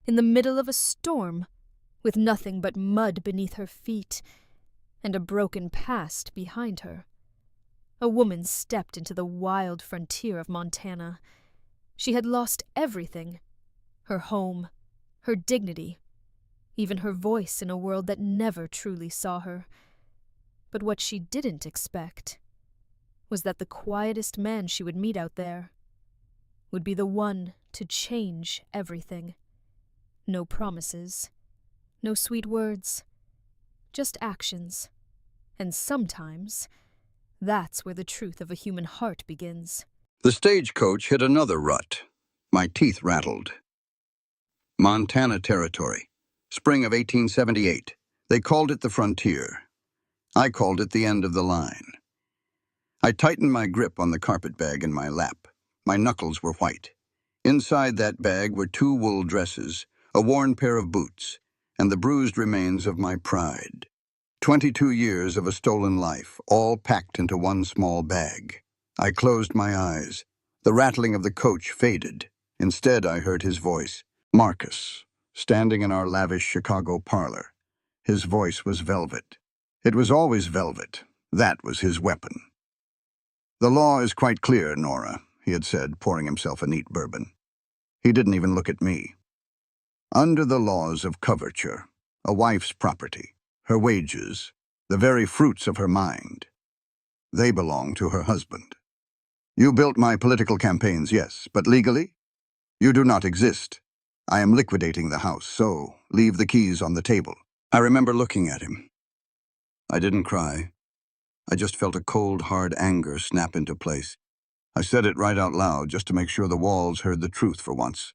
in the middle of a storm, with nothing but mud beneath her feet and a broken past behind her. A woman stepped into the wild frontier of Montana. She had lost everything: her home, her dignity, even her voice in a world that never truly saw her. But what she didn't expect was that the quietest man she would meet out there would be the one to change everything. No promises, no sweet words, just actions. And sometimes that's where the truth of a human heart begins. The stagecoach hit another rut. My teeth rattled. Montana Territory, spring of 1878. They called it the frontier. I called it the end of the line. I tightened my grip on the carpetbag in my lap. My knuckles were white. Inside that bag were 2 wool dresses, a worn pair of boots, and the bruised remains of my pride. 22 years of a stolen life, all packed into one small bag. I closed my eyes. The rattling of the coach faded. Instead, I heard his voice. Marcus, standing in our lavish Chicago parlor. His voice was velvet. It was always velvet. That was his weapon. "The law is quite clear, Nora," he had said, pouring himself a neat bourbon. He didn't even look at me. "Under the laws of coverture, a wife's property, her wages, the very fruits of her mind, they belong to her husband. You built my political campaigns, yes, but legally? You do not exist. I am liquidating the house, so leave the keys on the table." I remember looking at him. I didn't cry. I just felt a cold, hard anger snap into place. I said it right out loud, just to make sure the walls heard the truth for once.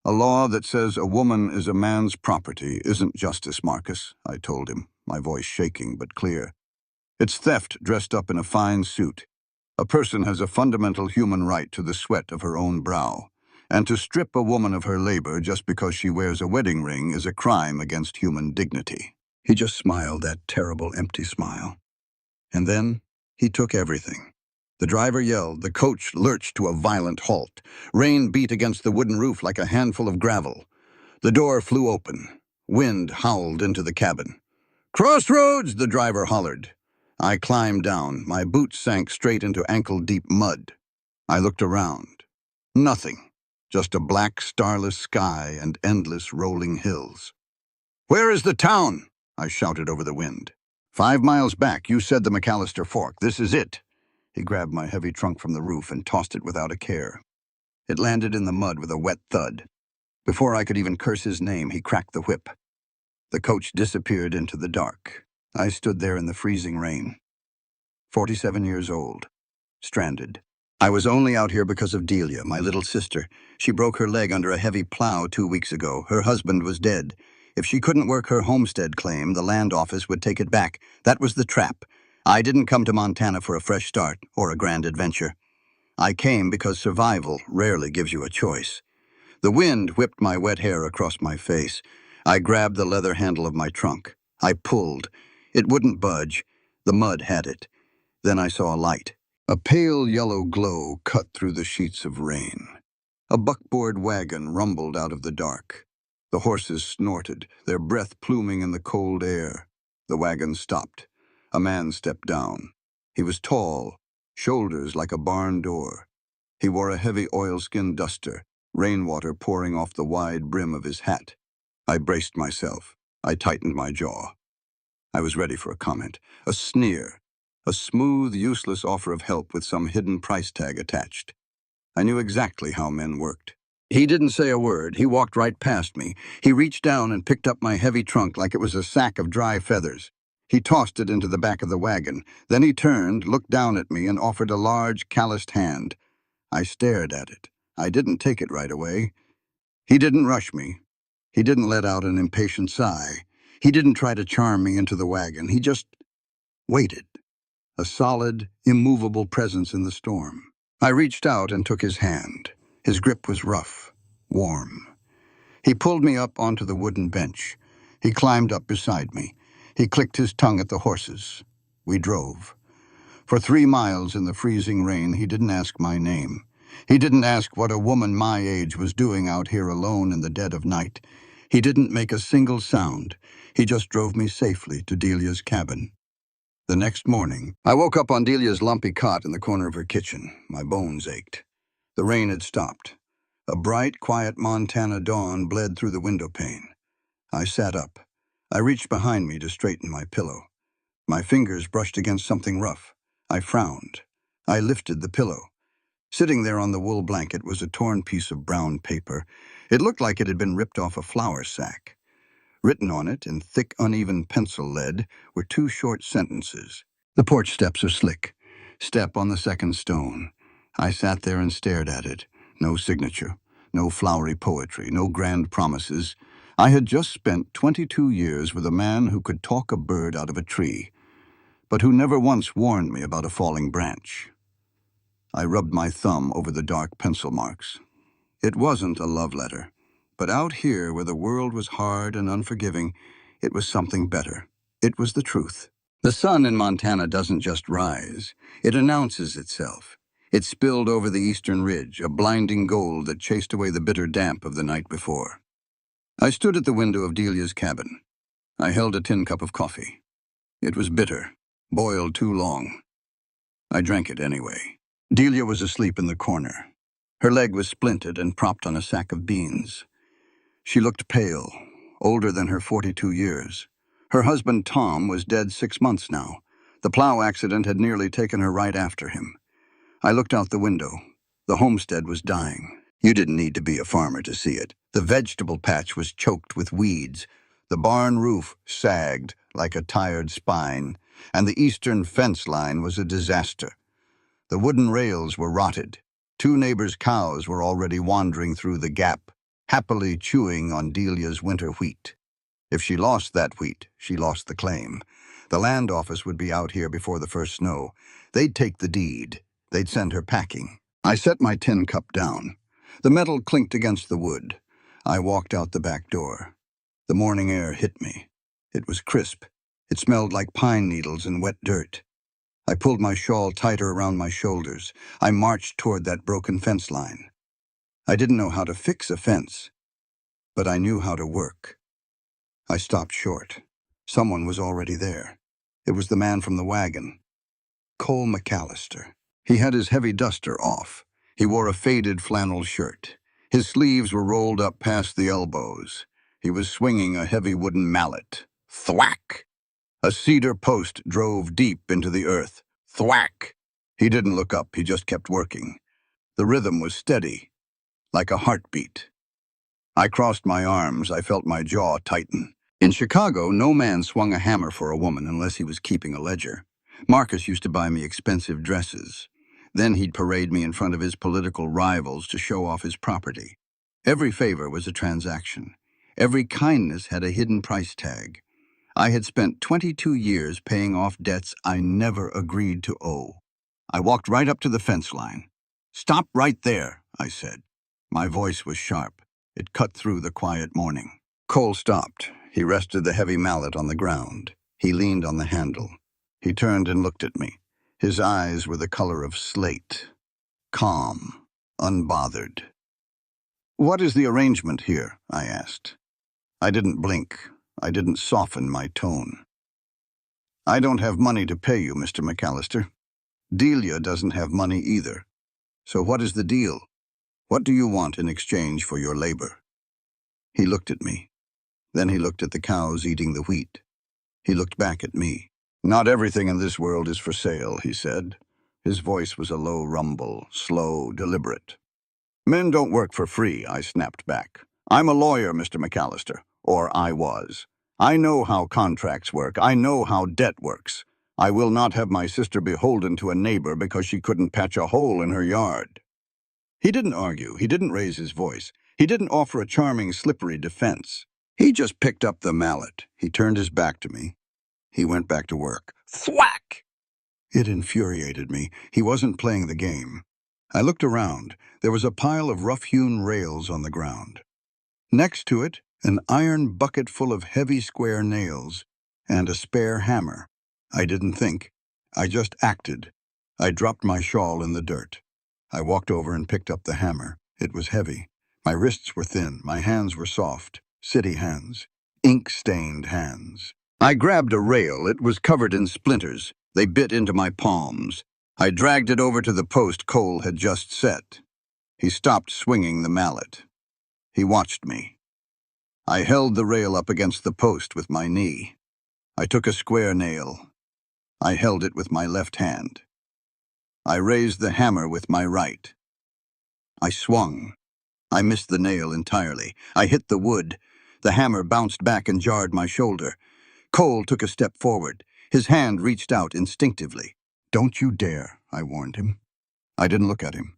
"A law that says a woman is a man's property isn't justice, Marcus," I told him, my voice shaking but clear. "It's theft dressed up in a fine suit. A person has a fundamental human right to the sweat of her own brow, and to strip a woman of her labor just because she wears a wedding ring is a crime against human dignity." He just smiled, that terrible, empty smile. And then he took everything. The driver yelled, the coach lurched to a violent halt. Rain beat against the wooden roof like a handful of gravel. The door flew open. Wind howled into the cabin. "Crossroads!" the driver hollered. I climbed down. My boots sank straight into ankle-deep mud. I looked around. Nothing. Just a black, starless sky and endless rolling hills. "Where is the town?" I shouted over the wind. 5 miles back. You said the McAllister Fork. This is it." He grabbed my heavy trunk from the roof and tossed it without a care. It landed in the mud with a wet thud. Before I could even curse his name, he cracked the whip. The coach disappeared into the dark. I stood there in the freezing rain. 47 years old. Stranded. I was only out here because of Delia, my little sister. She broke her leg under a heavy plow 2 weeks ago. Her husband was dead. If she couldn't work her homestead claim, the land office would take it back. That was the trap. I didn't come to Montana for a fresh start or a grand adventure. I came because survival rarely gives you a choice. The wind whipped my wet hair across my face. I grabbed the leather handle of my trunk. I pulled. It wouldn't budge. The mud had it. Then I saw a light. A pale yellow glow cut through the sheets of rain. A buckboard wagon rumbled out of the dark. The horses snorted, their breath pluming in the cold air. The wagon stopped. A man stepped down. He was tall, shoulders like a barn door. He wore a heavy oilskin duster, rainwater pouring off the wide brim of his hat. I braced myself. I tightened my jaw. I was ready for a comment, a sneer, a smooth, useless offer of help with some hidden price tag attached. I knew exactly how men worked. He didn't say a word. He walked right past me. He reached down and picked up my heavy trunk like it was a sack of dry feathers. He tossed it into the back of the wagon. Then he turned, looked down at me, and offered a large, calloused hand. I stared at it. I didn't take it right away. He didn't rush me. He didn't let out an impatient sigh. He didn't try to charm me into the wagon. He just waited. A solid, immovable presence in the storm. I reached out and took his hand. His grip was rough, warm. He pulled me up onto the wooden bench. He climbed up beside me. He clicked his tongue at the horses. We drove. For 3 miles in the freezing rain, he didn't ask my name. He didn't ask what a woman my age was doing out here alone in the dead of night. He didn't make a single sound. He just drove me safely to Delia's cabin. The next morning, I woke up on Delia's lumpy cot in the corner of her kitchen. My bones ached. The rain had stopped. A bright, quiet Montana dawn bled through the window pane. I sat up. I reached behind me to straighten my pillow. My fingers brushed against something rough. I frowned. I lifted the pillow. Sitting there on the wool blanket was a torn piece of brown paper. It looked like it had been ripped off a flour sack. Written on it, in thick, uneven pencil lead, were two short sentences. "The porch steps are slick. Step on the second stone." I sat there and stared at it. No signature, no flowery poetry, no grand promises. I had just spent 22 years with a man who could talk a bird out of a tree, but who never once warned me about a falling branch. I rubbed my thumb over the dark pencil marks. It wasn't a love letter, but out here where the world was hard and unforgiving, it was something better. It was the truth. The sun in Montana doesn't just rise. It announces itself. It spilled over the eastern ridge, a blinding gold that chased away the bitter damp of the night before. I stood at the window of Delia's cabin. I held a tin cup of coffee. It was bitter, boiled too long. I drank it anyway. Delia was asleep in the corner. Her leg was splinted and propped on a sack of beans. She looked pale, older than her 42 years. Her husband, Tom, was dead 6 months now. The plow accident had nearly taken her right after him. I looked out the window. The homestead was dying. You didn't need to be a farmer to see it. The vegetable patch was choked with weeds. The barn roof sagged like a tired spine, and the eastern fence line was a disaster. The wooden rails were rotted. 2 neighbors' cows were already wandering through the gap, happily chewing on Delia's winter wheat. If she lost that wheat, she lost the claim. The land office would be out here before the first snow. They'd take the deed. They'd send her packing. I set my tin cup down. The metal clinked against the wood. I walked out the back door. The morning air hit me. It was crisp. It smelled like pine needles and wet dirt. I pulled my shawl tighter around my shoulders. I marched toward that broken fence line. I didn't know how to fix a fence, but I knew how to work. I stopped short. Someone was already there. It was the man from the wagon, Cole McAllister. He had his heavy duster off. He wore a faded flannel shirt. His sleeves were rolled up past the elbows. He was swinging a heavy wooden mallet. Thwack! A cedar post drove deep into the earth. Thwack! He didn't look up, he just kept working. The rhythm was steady, like a heartbeat. I crossed my arms, I felt my jaw tighten. In Chicago, no man swung a hammer for a woman unless he was keeping a ledger. Marcus used to buy me expensive dresses. Then he'd parade me in front of his political rivals to show off his property. Every favor was a transaction. Every kindness had a hidden price tag. I had spent 22 years paying off debts I never agreed to owe. I walked right up to the fence line. "Stop right there," I said. My voice was sharp. It cut through the quiet morning. Cole stopped. He rested the heavy mallet on the ground. He leaned on the handle. He turned and looked at me. His eyes were the color of slate. Calm, unbothered. "What is the arrangement here?" I asked. I didn't blink. I didn't soften my tone. "I don't have money to pay you, Mr. McAllister. Delia doesn't have money either. So what is the deal? What do you want in exchange for your labor?" He looked at me. Then he looked at the cows eating the wheat. He looked back at me. "Not everything in this world is for sale," he said. His voice was a low rumble, slow, deliberate. "Men don't work for free," I snapped back. "I'm a lawyer, Mr. McAllister. Or I was. I know how contracts work. I know how debt works. I will not have my sister beholden to a neighbor because she couldn't patch a hole in her yard." He didn't argue. He didn't raise his voice. He didn't offer a charming, slippery defense. He just picked up the mallet. He turned his back to me. He went back to work. Thwack! It infuriated me. He wasn't playing the game. I looked around. There was a pile of rough-hewn rails on the ground. Next to it, an iron bucket full of heavy square nails and a spare hammer. I didn't think. I just acted. I dropped my shawl in the dirt. I walked over and picked up the hammer. It was heavy. My wrists were thin. My hands were soft. City hands. Ink-stained hands. I grabbed a rail. It was covered in splinters. They bit into my palms. I dragged it over to the post Cole had just set. He stopped swinging the mallet. He watched me. I held the rail up against the post with my knee. I took a square nail. I held it with my left hand. I raised the hammer with my right. I swung. I missed the nail entirely. I hit the wood. The hammer bounced back and jarred my shoulder. Cole took a step forward. His hand reached out instinctively. "Don't you dare," I warned him. I didn't look at him.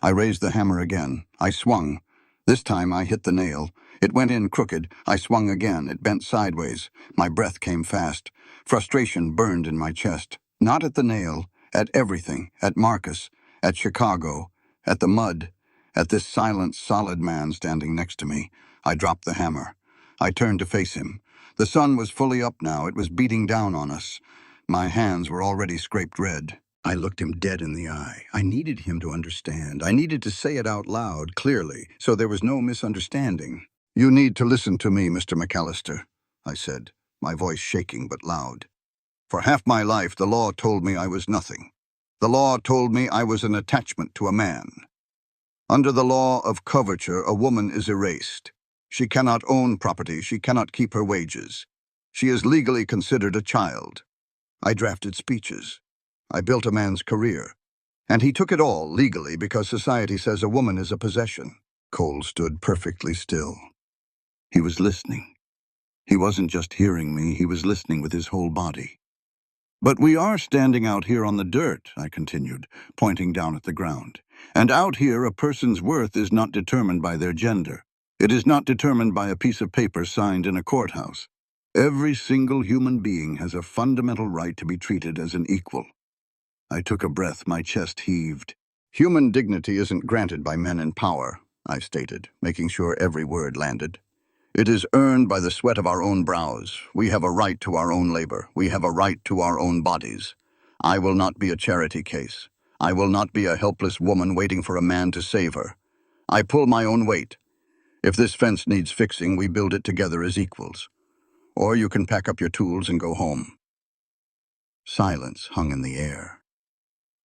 I raised the hammer again. I swung. This time I hit the nail. It went in crooked. I swung again. It bent sideways. My breath came fast. Frustration burned in my chest. Not at the nail, at everything, at Marcus, at Chicago, at the mud, at this silent, solid man standing next to me. I dropped the hammer. I turned to face him. The sun was fully up now. It was beating down on us. My hands were already scraped red. I looked him dead in the eye. I needed him to understand. I needed to say it out loud, clearly, so there was no misunderstanding. "You need to listen to me, Mr. McAllister," I said, my voice shaking but loud. "For half my life, the law told me I was nothing. The law told me I was an attachment to a man. Under the law of coverture, a woman is erased. She cannot own property. She cannot keep her wages. She is legally considered a child. I drafted speeches. I built a man's career. And he took it all legally because society says a woman is a possession." Cole stood perfectly still. He was listening. He wasn't just hearing me, he was listening with his whole body. "But we are standing out here on the dirt," I continued, pointing down at the ground. "And out here, a person's worth is not determined by their gender. It is not determined by a piece of paper signed in a courthouse. Every single human being has a fundamental right to be treated as an equal." I took a breath, my chest heaved. "Human dignity isn't granted by men in power," I stated, making sure every word landed. "It is earned by the sweat of our own brows. We have a right to our own labor. We have a right to our own bodies. I will not be a charity case. I will not be a helpless woman waiting for a man to save her. I pull my own weight. If this fence needs fixing, we build it together as equals. Or you can pack up your tools and go home." Silence hung in the air.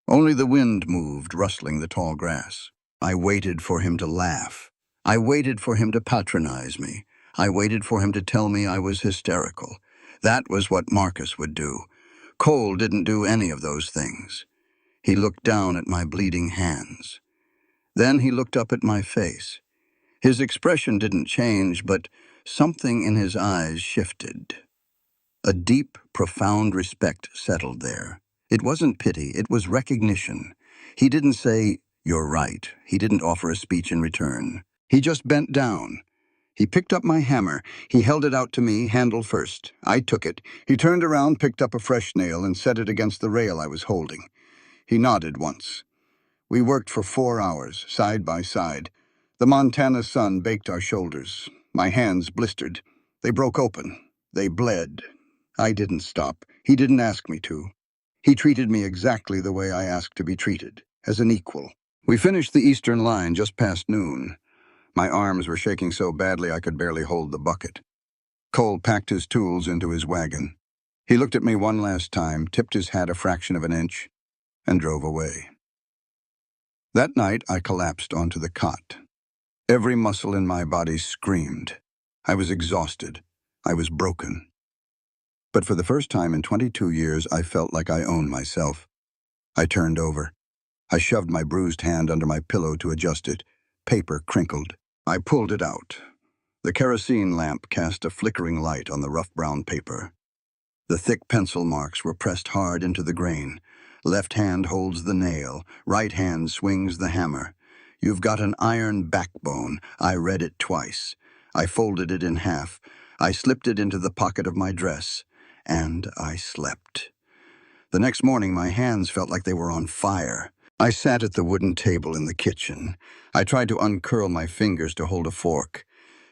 Only the wind moved, rustling the tall grass. I waited for him to laugh. I waited for him to patronize me. I waited for him to tell me I was hysterical. That was what Marcus would do. Cole didn't do any of those things. He looked down at my bleeding hands. Then he looked up at my face. His expression didn't change, but something in his eyes shifted. A deep, profound respect settled there. It wasn't pity, it was recognition. He didn't say, "You're right." He didn't offer a speech in return. He just bent down. He picked up my hammer. He held it out to me, handle first. I took it. He turned around, picked up a fresh nail, and set it against the rail I was holding. He nodded once. We worked for 4 hours, side by side. The Montana sun baked our shoulders. My hands blistered. They broke open. They bled. I didn't stop. He didn't ask me to. He treated me exactly the way I asked to be treated, as an equal. We finished the eastern line just past noon. My arms were shaking so badly I could barely hold the bucket. Cole packed his tools into his wagon. He looked at me one last time, tipped his hat a fraction of an inch, and drove away. That night, I collapsed onto the cot. Every muscle in my body screamed. I was exhausted. I was broken. But for the first time in 22 years, I felt like I owned myself. I turned over. I shoved my bruised hand under my pillow to adjust it. Paper crinkled. I pulled it out. The kerosene lamp cast a flickering light on the rough brown paper. The thick pencil marks were pressed hard into the grain. Left hand holds the nail. Right hand swings the hammer. "You've got an iron backbone." I read it twice. I folded it in half. I slipped it into the pocket of my dress. And I slept. The next morning, my hands felt like they were on fire. I sat at the wooden table in the kitchen. I tried to uncurl my fingers to hold a fork.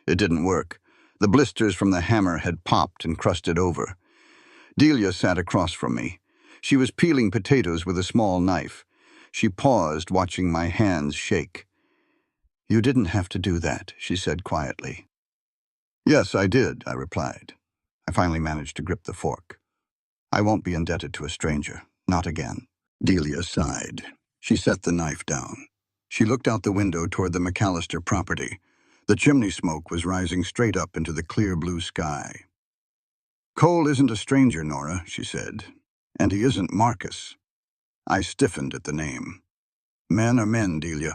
It didn't work. The blisters from the hammer had popped and crusted over. Delia sat across from me. She was peeling potatoes with a small knife. She paused, watching my hands shake. "You didn't have to do that," she said quietly. "Yes, I did," I replied. I finally managed to grip the fork. "I won't be indebted to a stranger. Not again." Delia sighed. She set the knife down. She looked out the window toward the McAllister property. The chimney smoke was rising straight up into the clear blue sky. "Cole isn't a stranger, Nora," she said. "And he isn't Marcus." I stiffened at the name. Men are men, Delia.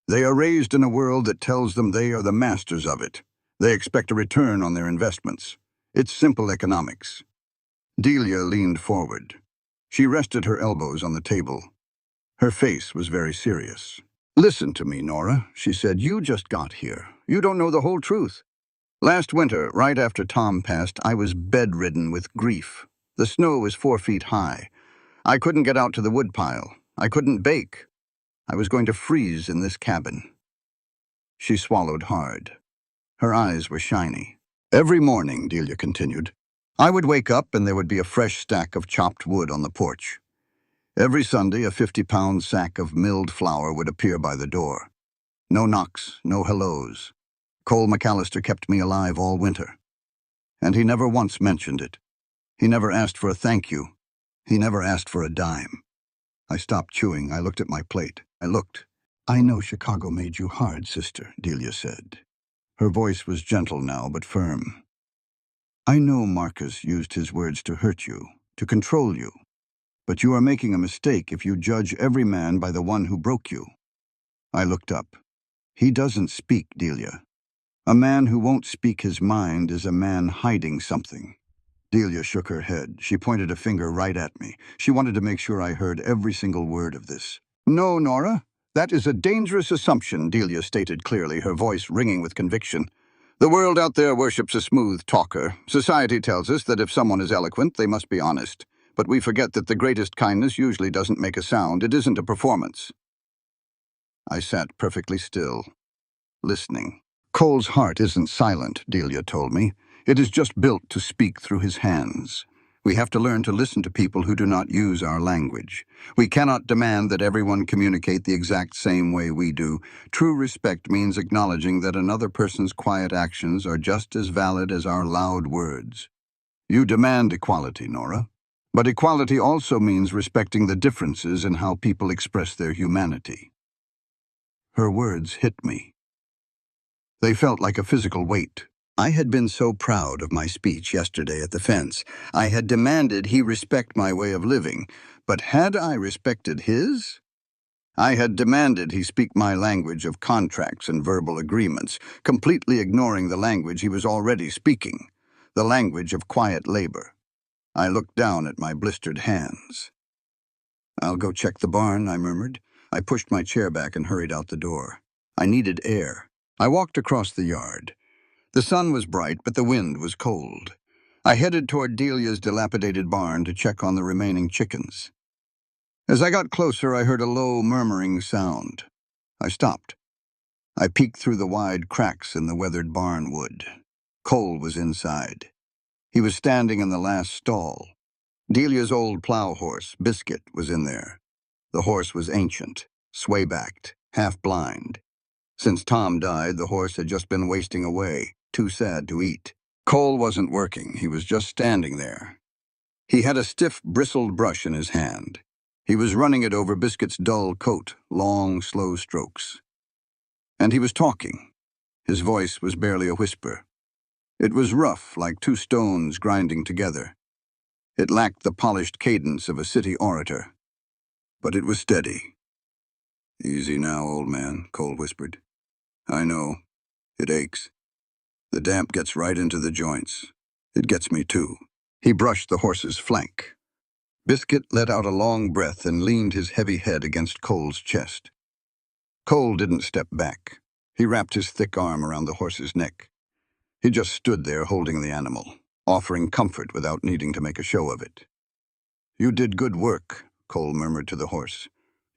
They are raised in a world that tells them they are the masters of it. They expect a return on their investments. It's simple economics. Delia leaned forward. She rested her elbows on the table. Her face was very serious. "Listen to me, Nora," she said. "You just got here. You don't know the whole truth. Last winter, right after Tom passed, I was bedridden with grief. The snow was 4 feet high. I couldn't get out to the woodpile. I couldn't bake. I was going to freeze in this cabin." She swallowed hard. Her eyes were shiny. "Every morning," Delia continued, "I would wake up and there would be a fresh stack of chopped wood on the porch. Every Sunday, a 50-pound sack of milled flour would appear by the door. No knocks, no hellos. Cole McAllister kept me alive all winter. And he never once mentioned it. He never asked for a thank you. He never asked for a dime." I stopped chewing. I looked at my plate. I looked. "I know Chicago made you hard, sister," Delia said. Her voice was gentle now, but firm. "I know Marcus used his words to hurt you, to control you. But you are making a mistake if you judge every man by the one who broke you." I looked up. "He doesn't speak, Delia. A man who won't speak his mind is a man hiding something." Delia shook her head. She pointed a finger right at me. She wanted to make sure I heard every single word of this. "No, Nora, that is a dangerous assumption," Delia stated clearly, her voice ringing with conviction. "The world out there worships a smooth talker. Society tells us that if someone is eloquent, they must be honest. But we forget that the greatest kindness usually doesn't make a sound. It isn't a performance." I sat perfectly still, listening. "Cole's heart isn't silent," Delia told me. "It is just built to speak through his hands. We have to learn to listen to people who do not use our language. We cannot demand that everyone communicate the exact same way we do. True respect means acknowledging that another person's quiet actions are just as valid as our loud words. You demand equality, Nora. But equality also means respecting the differences in how people express their humanity." Her words hit me. They felt like a physical weight. I had been so proud of my speech yesterday at the fence. I had demanded he respect my way of living. But had I respected his? I had demanded he speak my language of contracts and verbal agreements, completely ignoring the language he was already speaking, the language of quiet labor. I looked down at my blistered hands. "I'll go check the barn," I murmured. I pushed my chair back and hurried out the door. I needed air. I walked across the yard. The sun was bright, but the wind was cold. I headed toward Delia's dilapidated barn to check on the remaining chickens. As I got closer, I heard a low, murmuring sound. I stopped. I peeked through the wide cracks in the weathered barn wood. Cole was inside. He was standing in the last stall. Delia's old plow horse, Biscuit, was in there. The horse was ancient, sway-backed, half-blind. Since Tom died, the horse had just been wasting away, too sad to eat. Cole wasn't working. He was just standing there. He had a stiff, bristled brush in his hand. He was running it over Biscuit's dull coat, long, slow strokes. And he was talking. His voice was barely a whisper. It was rough, like two stones grinding together. It lacked the polished cadence of a city orator. But it was steady. "Easy now, old man," Cole whispered. "I know. It aches. The damp gets right into the joints. It gets me too." He brushed the horse's flank. Biscuit let out a long breath and leaned his heavy head against Cole's chest. Cole didn't step back. He wrapped his thick arm around the horse's neck. He just stood there holding the animal, offering comfort without needing to make a show of it. "You did good work," Cole murmured to the horse.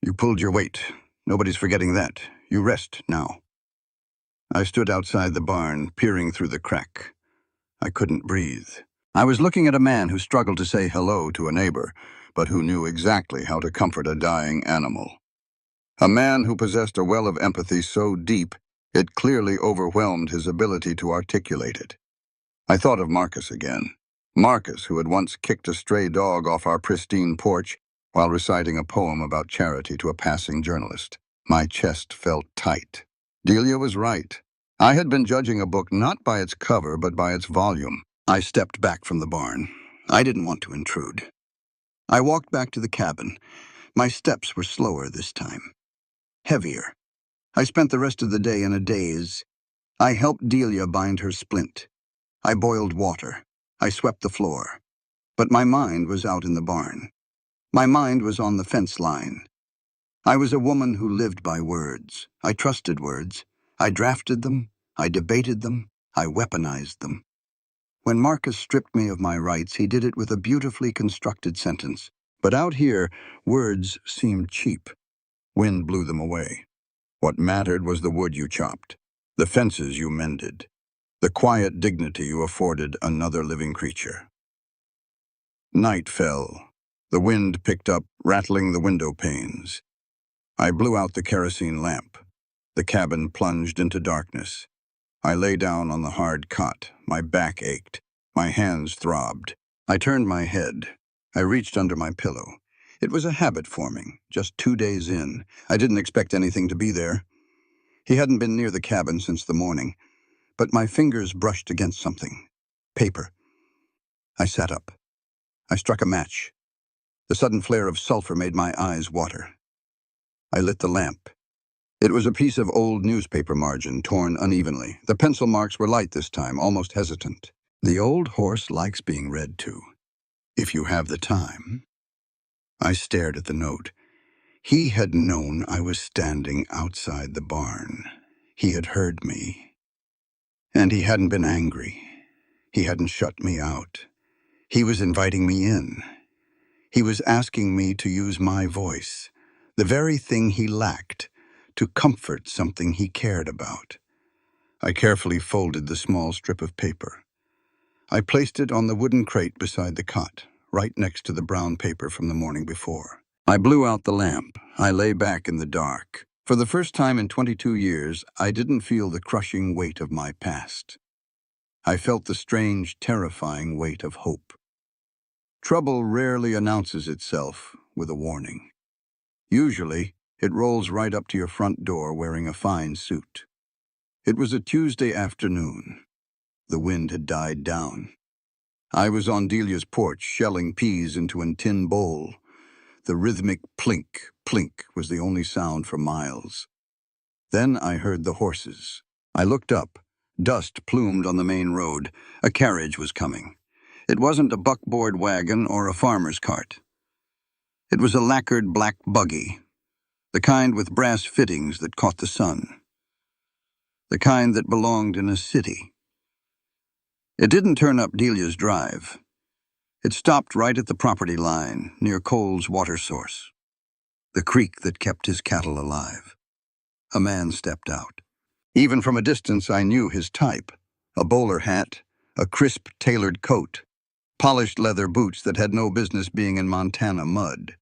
"You pulled your weight. Nobody's forgetting that. You rest now." I stood outside the barn, peering through the crack. I couldn't breathe. I was looking at a man who struggled to say hello to a neighbor, but who knew exactly how to comfort a dying animal. A man who possessed a well of empathy so deep it clearly overwhelmed his ability to articulate it. I thought of Marcus again. Marcus, who had once kicked a stray dog off our pristine porch while reciting a poem about charity to a passing journalist. My chest felt tight. Delia was right. I had been judging a book not by its cover, but by its volume. I stepped back from the barn. I didn't want to intrude. I walked back to the cabin. My steps were slower this time. Heavier. I spent the rest of the day in a daze. I helped Delia bind her splint. I boiled water. I swept the floor. But my mind was out in the barn. My mind was on the fence line. I was a woman who lived by words. I trusted words. I drafted them. I debated them. I weaponized them. When Marcus stripped me of my rights, he did it with a beautifully constructed sentence. But out here, words seemed cheap. Wind blew them away. What mattered was the wood you chopped, the fences you mended, the quiet dignity you afforded another living creature. Night fell. The wind picked up, rattling the window panes. I blew out the kerosene lamp. The cabin plunged into darkness. I lay down on the hard cot. My back ached. My hands throbbed. I turned my head. I reached under my pillow. It was a habit forming, just 2 days in. I didn't expect anything to be there. He hadn't been near the cabin since the morning, but my fingers brushed against something. Paper. I sat up. I struck a match. The sudden flare of sulfur made my eyes water. I lit the lamp. It was a piece of old newspaper margin, torn unevenly. The pencil marks were light this time, almost hesitant. The old horse likes being read to, if you have the time. I stared at the note. He had known I was standing outside the barn. He had heard me. And he hadn't been angry. He hadn't shut me out. He was inviting me in. He was asking me to use my voice, the very thing he lacked, to comfort something he cared about. I carefully folded the small strip of paper. I placed it on the wooden crate beside the cot, right next to the brown paper from the morning before. I blew out the lamp. I lay back in the dark. For the first time in 22 years, I didn't feel the crushing weight of my past. I felt the strange, terrifying weight of hope. Trouble rarely announces itself with a warning. Usually, it rolls right up to your front door wearing a fine suit. It was a Tuesday afternoon. The wind had died down. I was on Delia's porch shelling peas into a tin bowl. The rhythmic plink, plink was the only sound for miles. Then I heard the horses. I looked up. Dust plumed on the main road. A carriage was coming. It wasn't a buckboard wagon or a farmer's cart. It was a lacquered black buggy, the kind with brass fittings that caught the sun, the kind that belonged in a city. It didn't turn up Delia's drive. It stopped right at the property line, near Cole's water source, the creek that kept his cattle alive. A man stepped out. Even from a distance, I knew his type: a bowler hat, a crisp, tailored coat, polished leather boots that had no business being in Montana mud.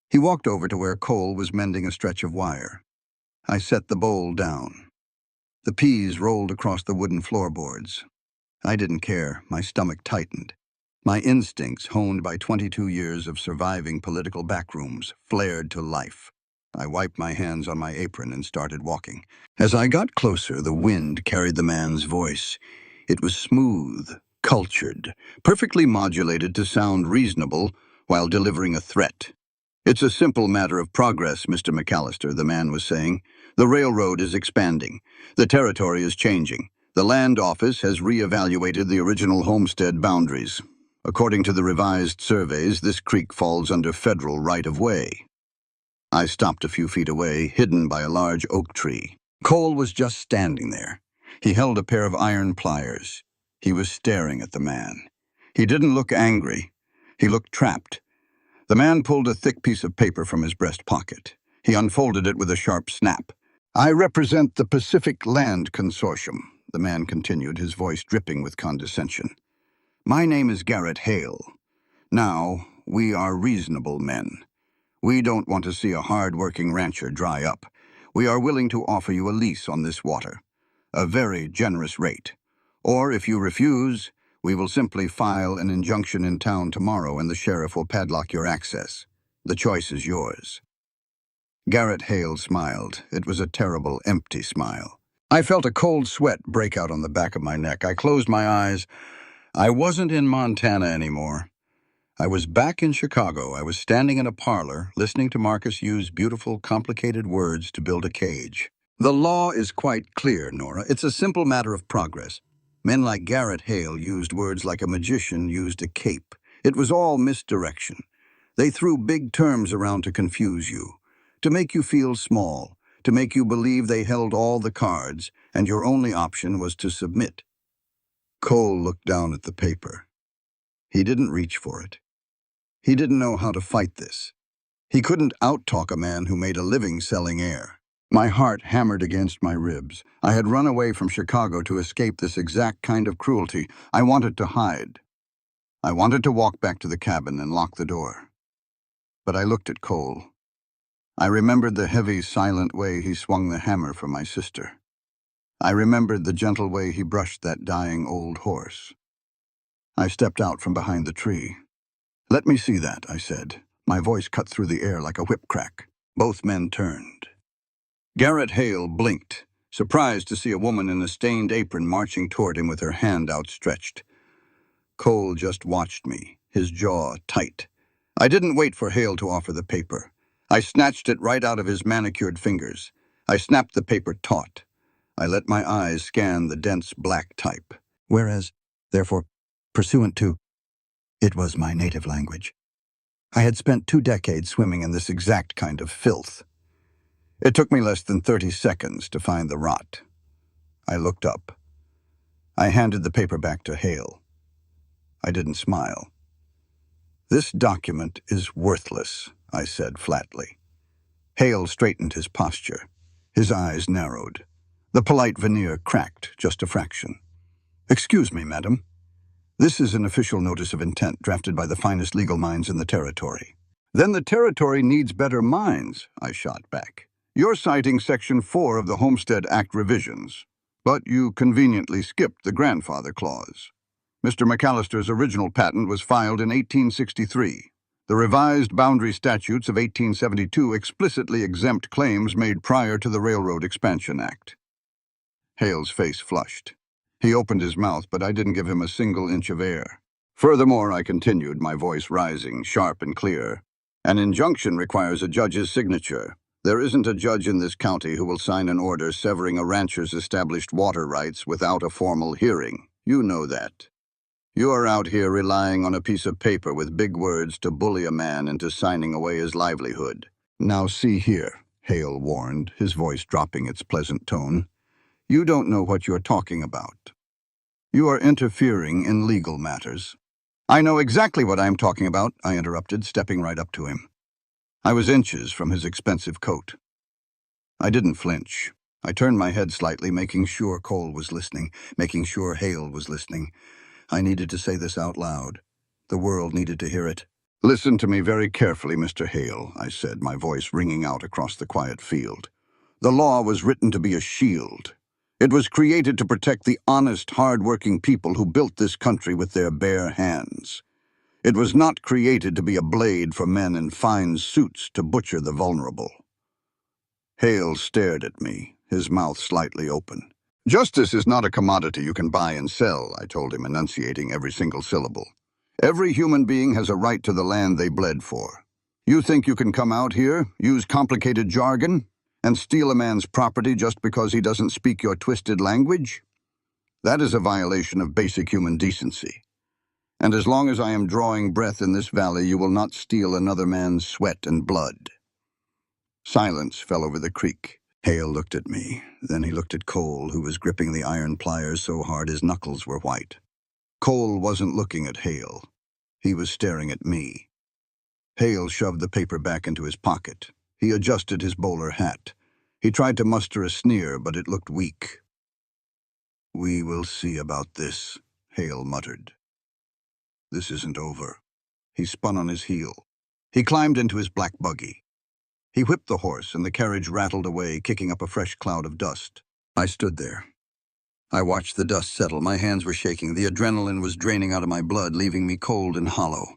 He walked over to where Cole was mending a stretch of wire. I set the bowl down. The peas rolled across the wooden floorboards. I didn't care. My stomach tightened. My instincts, honed by 22 years of surviving political backrooms, flared to life. I wiped my hands on my apron and started walking. As I got closer, the wind carried the man's voice. It was smooth, cultured, perfectly modulated to sound reasonable while delivering a threat. "It's a simple matter of progress, Mr. McAllister," the man was saying. "The railroad is expanding. The territory is changing. The land office has reevaluated the original homestead boundaries. According to the revised surveys, this creek falls under federal right-of-way." I stopped a few feet away, hidden by a large oak tree. Cole was just standing there. He held a pair of iron pliers. He was staring at the man. He didn't look angry. He looked trapped. The man pulled a thick piece of paper from his breast pocket. He unfolded it with a sharp snap. "I represent the Pacific Land Consortium," the man continued, his voice dripping with condescension. "My name is Garrett Hale. Now, we are reasonable men. We don't want to see a hard-working rancher dry up. We are willing to offer you a lease on this water, a very generous rate. Or if you refuse, we will simply file an injunction in town tomorrow and the sheriff will padlock your access. The choice is yours." Garrett Hale smiled. It was a terrible, empty smile. I felt a cold sweat break out on the back of my neck. I closed my eyes. I wasn't in Montana anymore. I was back in Chicago. I was standing in a parlor, listening to Marcus use beautiful, complicated words to build a cage. The law is quite clear, Nora. It's a simple matter of progress. Men like Garrett Hale used words like a magician used a cape. It was all misdirection. They threw big terms around to confuse you, to make you feel small, to make you believe they held all the cards, and your only option was to submit. Cole looked down at the paper. He didn't reach for it. He didn't know how to fight this. He couldn't out-talk a man who made a living selling air. My heart hammered against my ribs. I had run away from Chicago to escape this exact kind of cruelty. I wanted to hide. I wanted to walk back to the cabin and lock the door. But I looked at Cole. I remembered the heavy, silent way he swung the hammer for my sister. I remembered the gentle way he brushed that dying old horse. I stepped out from behind the tree. "Let me see that," I said. My voice cut through the air like a whip crack. Both men turned. Garrett Hale blinked, surprised to see a woman in a stained apron marching toward him with her hand outstretched. Cole just watched me, his jaw tight. I didn't wait for Hale to offer the paper. I snatched it right out of his manicured fingers. I snapped the paper taut. I let my eyes scan the dense black type. Whereas, therefore, pursuant to, it was my native language. I had spent 2 decades swimming in this exact kind of filth. It took me less than 30 seconds to find the rot. I looked up. I handed the paper back to Hale. I didn't smile. "This document is worthless," I said flatly. Hale straightened his posture. His eyes narrowed. The polite veneer cracked just a fraction. "Excuse me, madam. This is an official notice of intent drafted by the finest legal minds in the territory." "Then the territory needs better minds," I shot back. "You're citing Section 4 of the Homestead Act revisions, but you conveniently skipped the grandfather clause. Mr. McAllister's original patent was filed in 1863. The revised boundary statutes of 1872 explicitly exempt claims made prior to the Railroad Expansion Act." Hale's face flushed. He opened his mouth, but I didn't give him a single inch of air. "Furthermore," I continued, my voice rising, sharp and clear, "an injunction requires a judge's signature. There isn't a judge in this county who will sign an order severing a rancher's established water rights without a formal hearing. You know that. You are out here relying on a piece of paper with big words to bully a man into signing away his livelihood." "Now see here," Hale warned, his voice dropping its pleasant tone. "You don't know what you're talking about. You are interfering in legal matters." "I know exactly what I'm talking about," I interrupted, stepping right up to him. I was inches from his expensive coat. I didn't flinch. I turned my head slightly, making sure Cole was listening, making sure Hale was listening. I needed to say this out loud. The world needed to hear it. "Listen to me very carefully, Mr. Hale," I said, my voice ringing out across the quiet field. "The law was written to be a shield. It was created to protect the honest, hard-working people who built this country with their bare hands. It was not created to be a blade for men in fine suits to butcher the vulnerable." Hale stared at me, his mouth slightly open. "Justice is not a commodity you can buy and sell," I told him, enunciating every single syllable. "Every human being has a right to the land they bled for. You think you can come out here, use complicated jargon, and steal a man's property just because he doesn't speak your twisted language? That is a violation of basic human decency. And as long as I am drawing breath in this valley, you will not steal another man's sweat and blood." Silence fell over the creek. Hale looked at me. Then he looked at Cole, who was gripping the iron pliers so hard his knuckles were white. Cole wasn't looking at Hale. He was staring at me. Hale shoved the paper back into his pocket. He adjusted his bowler hat. He tried to muster a sneer, but it looked weak. "We will see about this," Hale muttered. "This isn't over." He spun on his heel. He climbed into his black buggy. He whipped the horse, and the carriage rattled away, kicking up a fresh cloud of dust. I stood there. I watched the dust settle. My hands were shaking. The adrenaline was draining out of my blood, leaving me cold and hollow.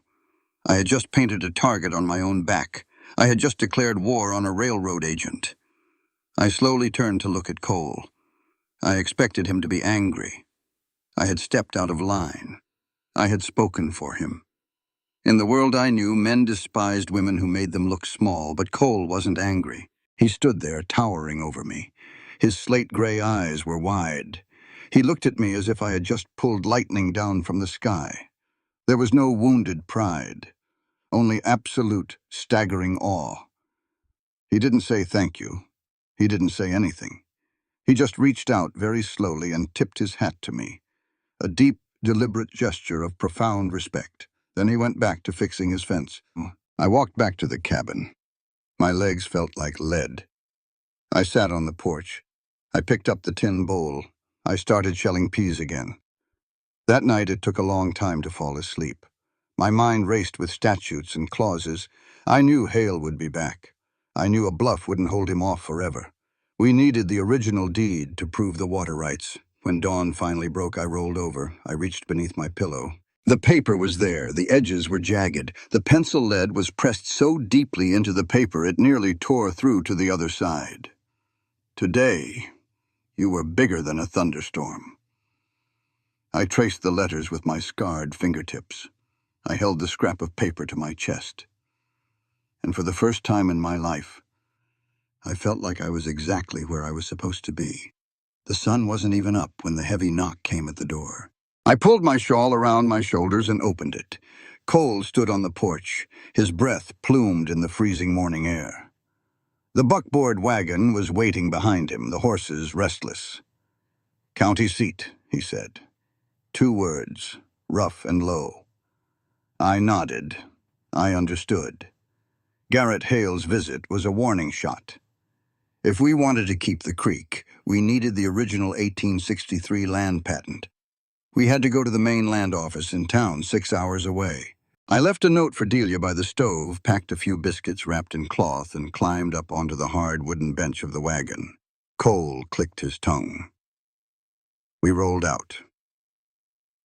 I had just painted a target on my own back. I had just declared war on a railroad agent. I slowly turned to look at Cole. I expected him to be angry. I had stepped out of line. I had spoken for him. In the world I knew, men despised women who made them look small, but Cole wasn't angry. He stood there, towering over me. His slate-gray eyes were wide. He looked at me as if I had just pulled lightning down from the sky. There was no wounded pride, only absolute, staggering awe. He didn't say thank you. He didn't say anything. He just reached out very slowly and tipped his hat to me, a deep, deliberate gesture of profound respect. Then he went back to fixing his fence. I walked back to the cabin. My legs felt like lead. I sat on the porch. I picked up the tin bowl. I started shelling peas again. That night it took a long time to fall asleep. My mind raced with statutes and clauses. I knew Hale would be back. I knew a bluff wouldn't hold him off forever. We needed the original deed to prove the water rights. When dawn finally broke, I rolled over. I reached beneath my pillow. The paper was there. The edges were jagged. The pencil lead was pressed so deeply into the paper it nearly tore through to the other side. Today, you were bigger than a thunderstorm. I traced the letters with my scarred fingertips. I held the scrap of paper to my chest. And for the first time in my life, I felt like I was exactly where I was supposed to be. The sun wasn't even up when the heavy knock came at the door. I pulled my shawl around my shoulders and opened it. Cole stood on the porch, his breath plumed in the freezing morning air. The buckboard wagon was waiting behind him, the horses restless. "County seat," he said. 2 words, rough and low. I nodded. I understood. Garrett Hale's visit was a warning shot. If we wanted to keep the creek, we needed the original 1863 land patent. We had to go to the main land office in town, 6 hours away. I left a note for Delia by the stove, packed a few biscuits wrapped in cloth, and climbed up onto the hard wooden bench of the wagon. Cole clicked his tongue. We rolled out.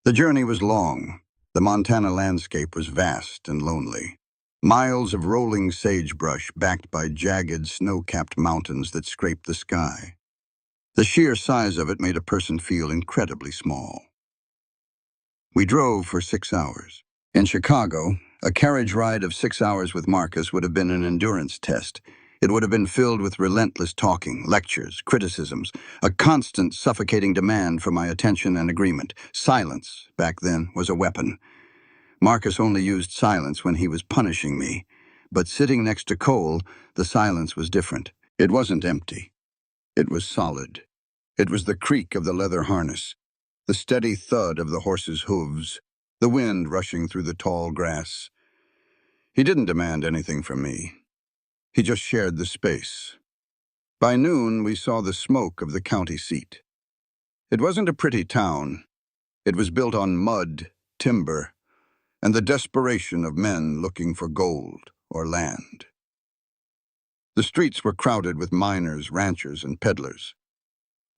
The journey was long. The Montana landscape was vast and lonely. Miles of rolling sagebrush backed by jagged, snow-capped mountains that scraped the sky. The sheer size of it made a person feel incredibly small. We drove for 6 hours. In Chicago, a carriage ride of 6 hours with Marcus would have been an endurance test. It would have been filled with relentless talking, lectures, criticisms, a constant suffocating demand for my attention and agreement. Silence, back then, was a weapon. Marcus only used silence when he was punishing me, but sitting next to Cole, the silence was different. It wasn't empty. It was solid. It was the creak of the leather harness, the steady thud of the horse's hooves, the wind rushing through the tall grass. He didn't demand anything from me. He just shared the space. By noon, we saw the smoke of the county seat. It wasn't a pretty town. It was built on mud, timber, and the desperation of men looking for gold or land. The streets were crowded with miners, ranchers, and peddlers.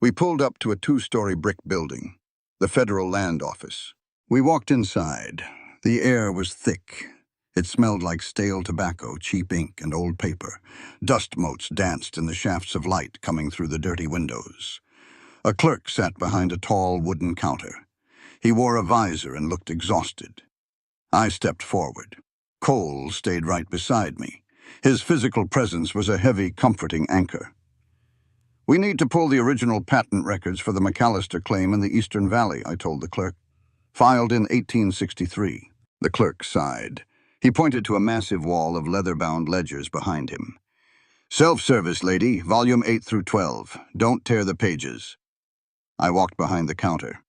We pulled up to a 2-story brick building, the Federal Land Office. We walked inside. The air was thick. It smelled like stale tobacco, cheap ink, and old paper. Dust motes danced in the shafts of light coming through the dirty windows. A clerk sat behind a tall wooden counter. He wore a visor and looked exhausted. I stepped forward. Cole stayed right beside me. His physical presence was a heavy, comforting anchor. "We need to pull the original patent records for the McAllister claim in the Eastern Valley," I told the clerk. "Filed in 1863. The clerk sighed. He pointed to a massive wall of leather-bound ledgers behind him. "Self-service, lady, volume 8 through 12. Don't tear the pages." I walked behind the counter.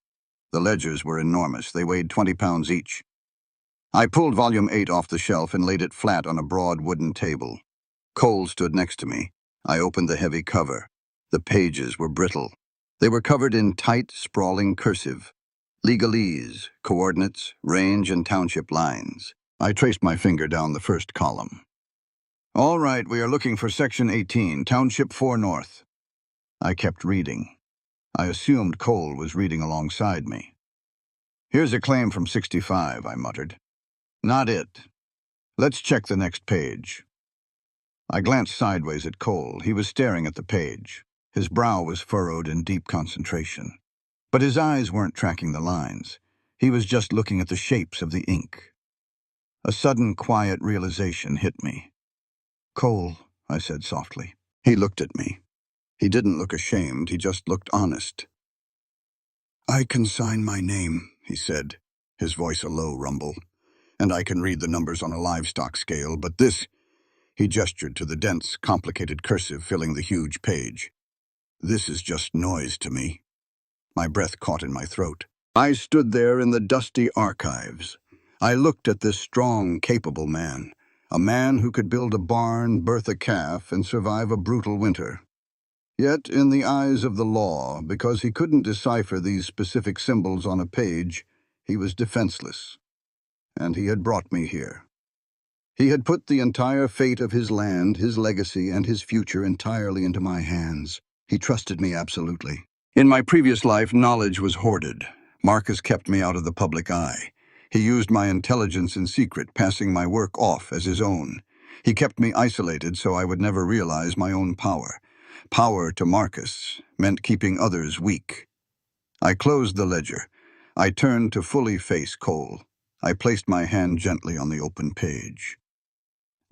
The ledgers were enormous. They weighed 20 pounds each. I pulled volume 8 off the shelf and laid it flat on a broad wooden table. Cole stood next to me. I opened the heavy cover. The pages were brittle. They were covered in tight, sprawling cursive. Legalese, coordinates, range, and township lines. I traced my finger down the first column. All right, we are looking for Section 18, Township 4 North. I kept reading. I assumed Cole was reading alongside me. Here's a claim from 65, I muttered. Not it. Let's check the next page. I glanced sideways at Cole. He was staring at the page. His brow was furrowed in deep concentration. But his eyes weren't tracking the lines. He was just looking at the shapes of the ink. A sudden, quiet realization hit me. Cole, I said softly. He looked at me. He didn't look ashamed, he just looked honest. I can sign my name, he said, his voice a low rumble. And I can read the numbers on a livestock scale, but this... He gestured to the dense, complicated cursive filling the huge page. This is just noise to me. My breath caught in my throat. I stood there in the dusty archives. I looked at this strong, capable man. A man who could build a barn, birth a calf, and survive a brutal winter. Yet, in the eyes of the law, because he couldn't decipher these specific symbols on a page, he was defenseless. And he had brought me here. He had put the entire fate of his land, his legacy, and his future entirely into my hands. He trusted me absolutely. In my previous life, knowledge was hoarded. Marcus kept me out of the public eye. He used my intelligence in secret, passing my work off as his own. He kept me isolated so I would never realize my own power. Power to Marcus meant keeping others weak. I closed the ledger. I turned to fully face Cole. I placed my hand gently on the open page.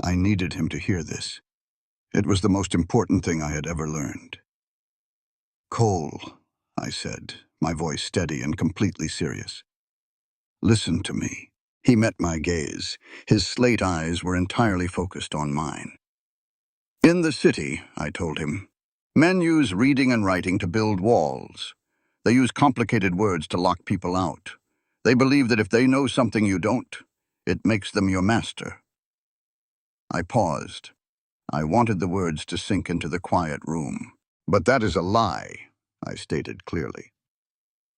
I needed him to hear this. It was the most important thing I had ever learned. Cole, I said, my voice steady and completely serious. Listen to me. He met my gaze. His slate eyes were entirely focused on mine. In the city, I told him, men use reading and writing to build walls. They use complicated words to lock people out. They believe that if they know something you don't, it makes them your master. I paused. I wanted the words to sink into the quiet room. But that is a lie, I stated clearly.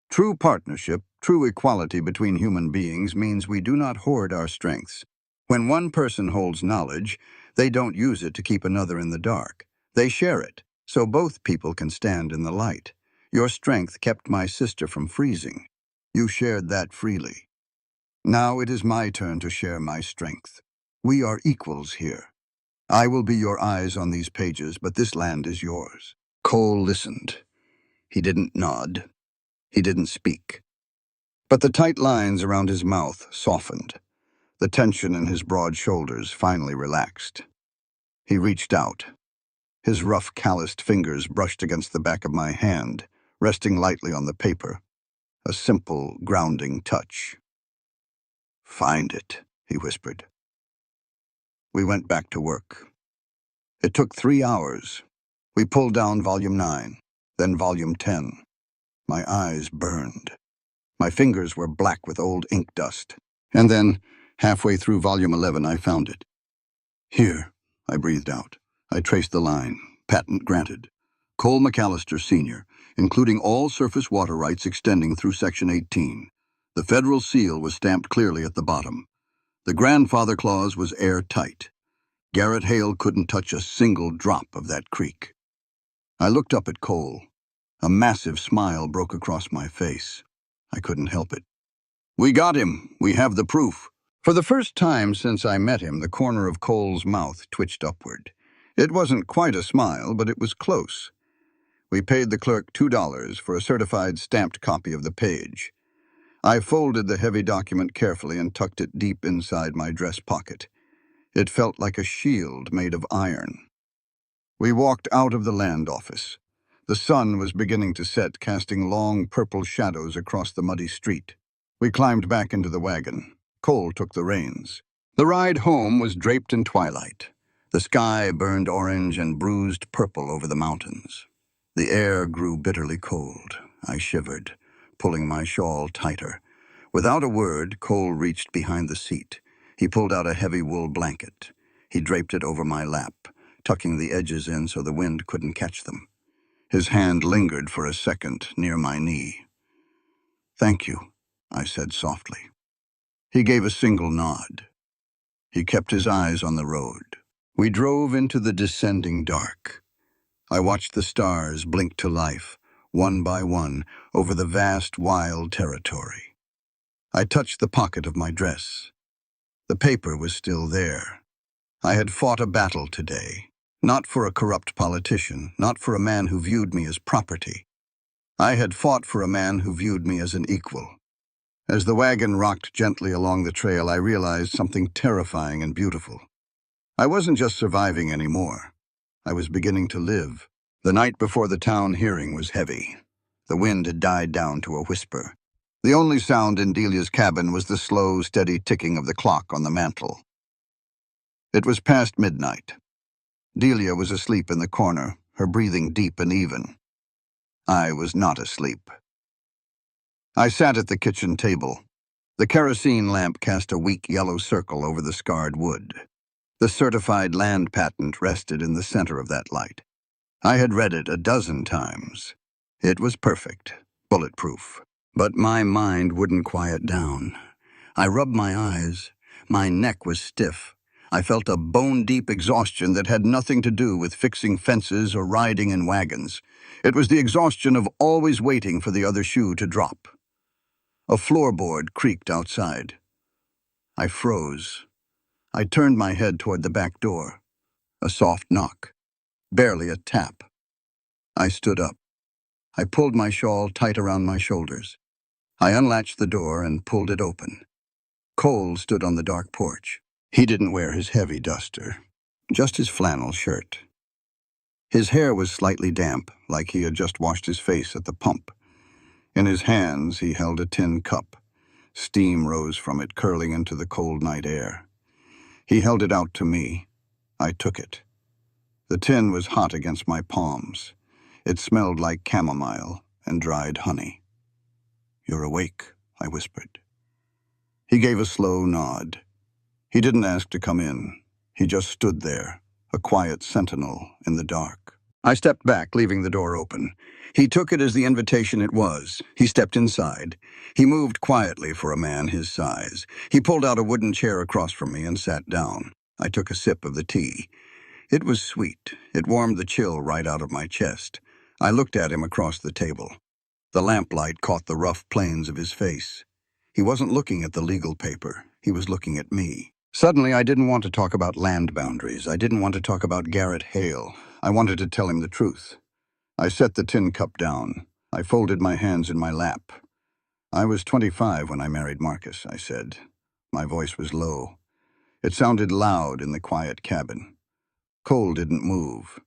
True partnership, true equality between human beings means we do not hoard our strengths. When one person holds knowledge, they don't use it to keep another in the dark. They share it, so both people can stand in the light. Your strength kept my sister from freezing. You shared that freely. Now it is my turn to share my strength. We are equals here. I will be your eyes on these pages, but this land is yours. Cole listened. He didn't nod. He didn't speak. But the tight lines around his mouth softened. The tension in his broad shoulders finally relaxed. He reached out. His rough, calloused fingers brushed against the back of my hand, resting lightly on the paper. A simple, grounding touch. Find it, he whispered. We went back to work. It took 3 hours. We pulled down Volume 9, then Volume 10. My eyes burned. My fingers were black with old ink dust. And then, halfway through Volume 11, I found it. Here, I breathed out. I traced the line. Patent granted. Cole McAllister, Sr., including all surface water rights extending through Section 18. The federal seal was stamped clearly at the bottom. The grandfather clause was airtight. Garrett Hale couldn't touch a single drop of that creek. I looked up at Cole. A massive smile broke across my face. I couldn't help it. We got him. We have the proof. For the first time since I met him, the corner of Cole's mouth twitched upward. It wasn't quite a smile, but it was close. We paid the clerk $2 for a certified stamped copy of the page. I folded the heavy document carefully and tucked it deep inside my dress pocket. It felt like a shield made of iron. We walked out of the land office. The sun was beginning to set, casting long purple shadows across the muddy street. We climbed back into the wagon. Cole took the reins. The ride home was draped in twilight. The sky burned orange and bruised purple over the mountains. The air grew bitterly cold. I shivered, pulling my shawl tighter. Without a word, Cole reached behind the seat. He pulled out a heavy wool blanket. He draped it over my lap, tucking the edges in so the wind couldn't catch them. His hand lingered for a second near my knee. Thank you, I said softly. He gave a single nod. He kept his eyes on the road. We drove into the descending dark. I watched the stars blink to life, one by one, over the vast, wild territory. I touched the pocket of my dress. The paper was still there. I had fought a battle today, not for a corrupt politician, not for a man who viewed me as property. I had fought for a man who viewed me as an equal. As the wagon rocked gently along the trail, I realized something terrifying and beautiful. I wasn't just surviving anymore. I was beginning to live. The night before the town hearing was heavy. The wind had died down to a whisper. The only sound in Delia's cabin was the slow, steady ticking of the clock on the mantel. It was past midnight. Delia was asleep in the corner, her breathing deep and even. I was not asleep. I sat at the kitchen table. The kerosene lamp cast a weak yellow circle over the scarred wood. The certified land patent rested in the center of that light. I had read it a dozen times. It was perfect, bulletproof. But my mind wouldn't quiet down. I rubbed my eyes. My neck was stiff. I felt a bone-deep exhaustion that had nothing to do with fixing fences or riding in wagons. It was the exhaustion of always waiting for the other shoe to drop. A floorboard creaked outside. I froze. I turned my head toward the back door. A soft knock. Barely a tap. I stood up. I pulled my shawl tight around my shoulders. I unlatched the door and pulled it open. Cole stood on the dark porch. He didn't wear his heavy duster, just his flannel shirt. His hair was slightly damp, like he had just washed his face at the pump. In his hands, he held a tin cup. Steam rose from it, curling into the cold night air. He held it out to me. I took it. The tin was hot against my palms. It smelled like chamomile and dried honey. "You're awake," I whispered. He gave a slow nod. He didn't ask to come in. He just stood there, a quiet sentinel in the dark. I stepped back, leaving the door open. He took it as the invitation it was. He stepped inside. He moved quietly for a man his size. He pulled out a wooden chair across from me and sat down. I took a sip of the tea. It was sweet. It warmed the chill right out of my chest. I looked at him across the table. The lamplight caught the rough planes of his face. He wasn't looking at the legal paper. He was looking at me. Suddenly, I didn't want to talk about land boundaries. I didn't want to talk about Garrett Hale. I wanted to tell him the truth. I set the tin cup down. I folded my hands in my lap. "I was 25 when I married Marcus," I said. My voice was low. It sounded loud in the quiet cabin. Cole didn't move.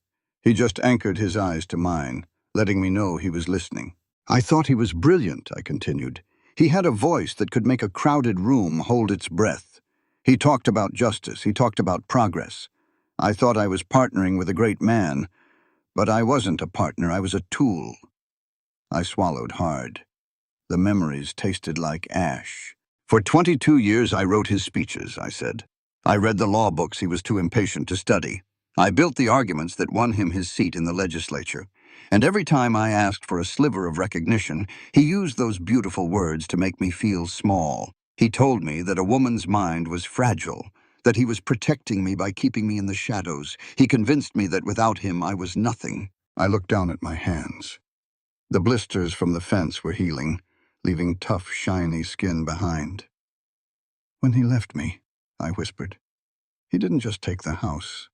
He just anchored his eyes to mine, letting me know he was listening. "I thought he was brilliant," I continued. "He had a voice that could make a crowded room hold its breath. He talked about justice. He talked about progress. I thought I was partnering with a great man, but I wasn't a partner. I was a tool." I swallowed hard. The memories tasted like ash. "For 22 years I wrote his speeches," I said. "I read the law books he was too impatient to study. I built the arguments that won him his seat in the legislature. And every time I asked for a sliver of recognition, he used those beautiful words to make me feel small. He told me that a woman's mind was fragile, that he was protecting me by keeping me in the shadows. He convinced me that without him I was nothing." I looked down at my hands. The blisters from the fence were healing, leaving tough, shiny skin behind. "When he left me," I whispered, "he didn't just take the house.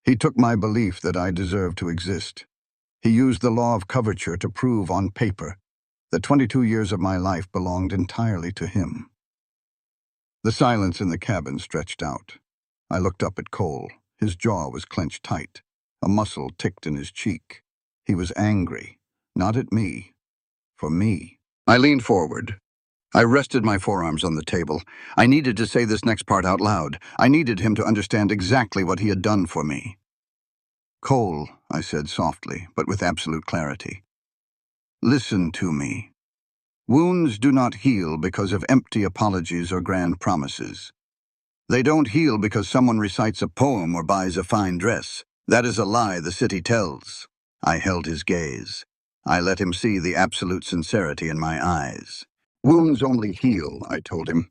He took my belief that I deserved to exist. He used the law of coverture to prove on paper that 22 years of my life belonged entirely to him." The silence in the cabin stretched out. I looked up at Cole. His jaw was clenched tight. A muscle ticked in his cheek. He was angry, not at me, for me. I leaned forward. I rested my forearms on the table. I needed to say this next part out loud. I needed him to understand exactly what he had done for me. "Cole," I said softly, but with absolute clarity, "listen to me. Wounds do not heal because of empty apologies or grand promises. They don't heal because someone recites a poem or buys a fine dress. That is a lie the city tells." I held his gaze. I let him see the absolute sincerity in my eyes. "Wounds only heal," I told him,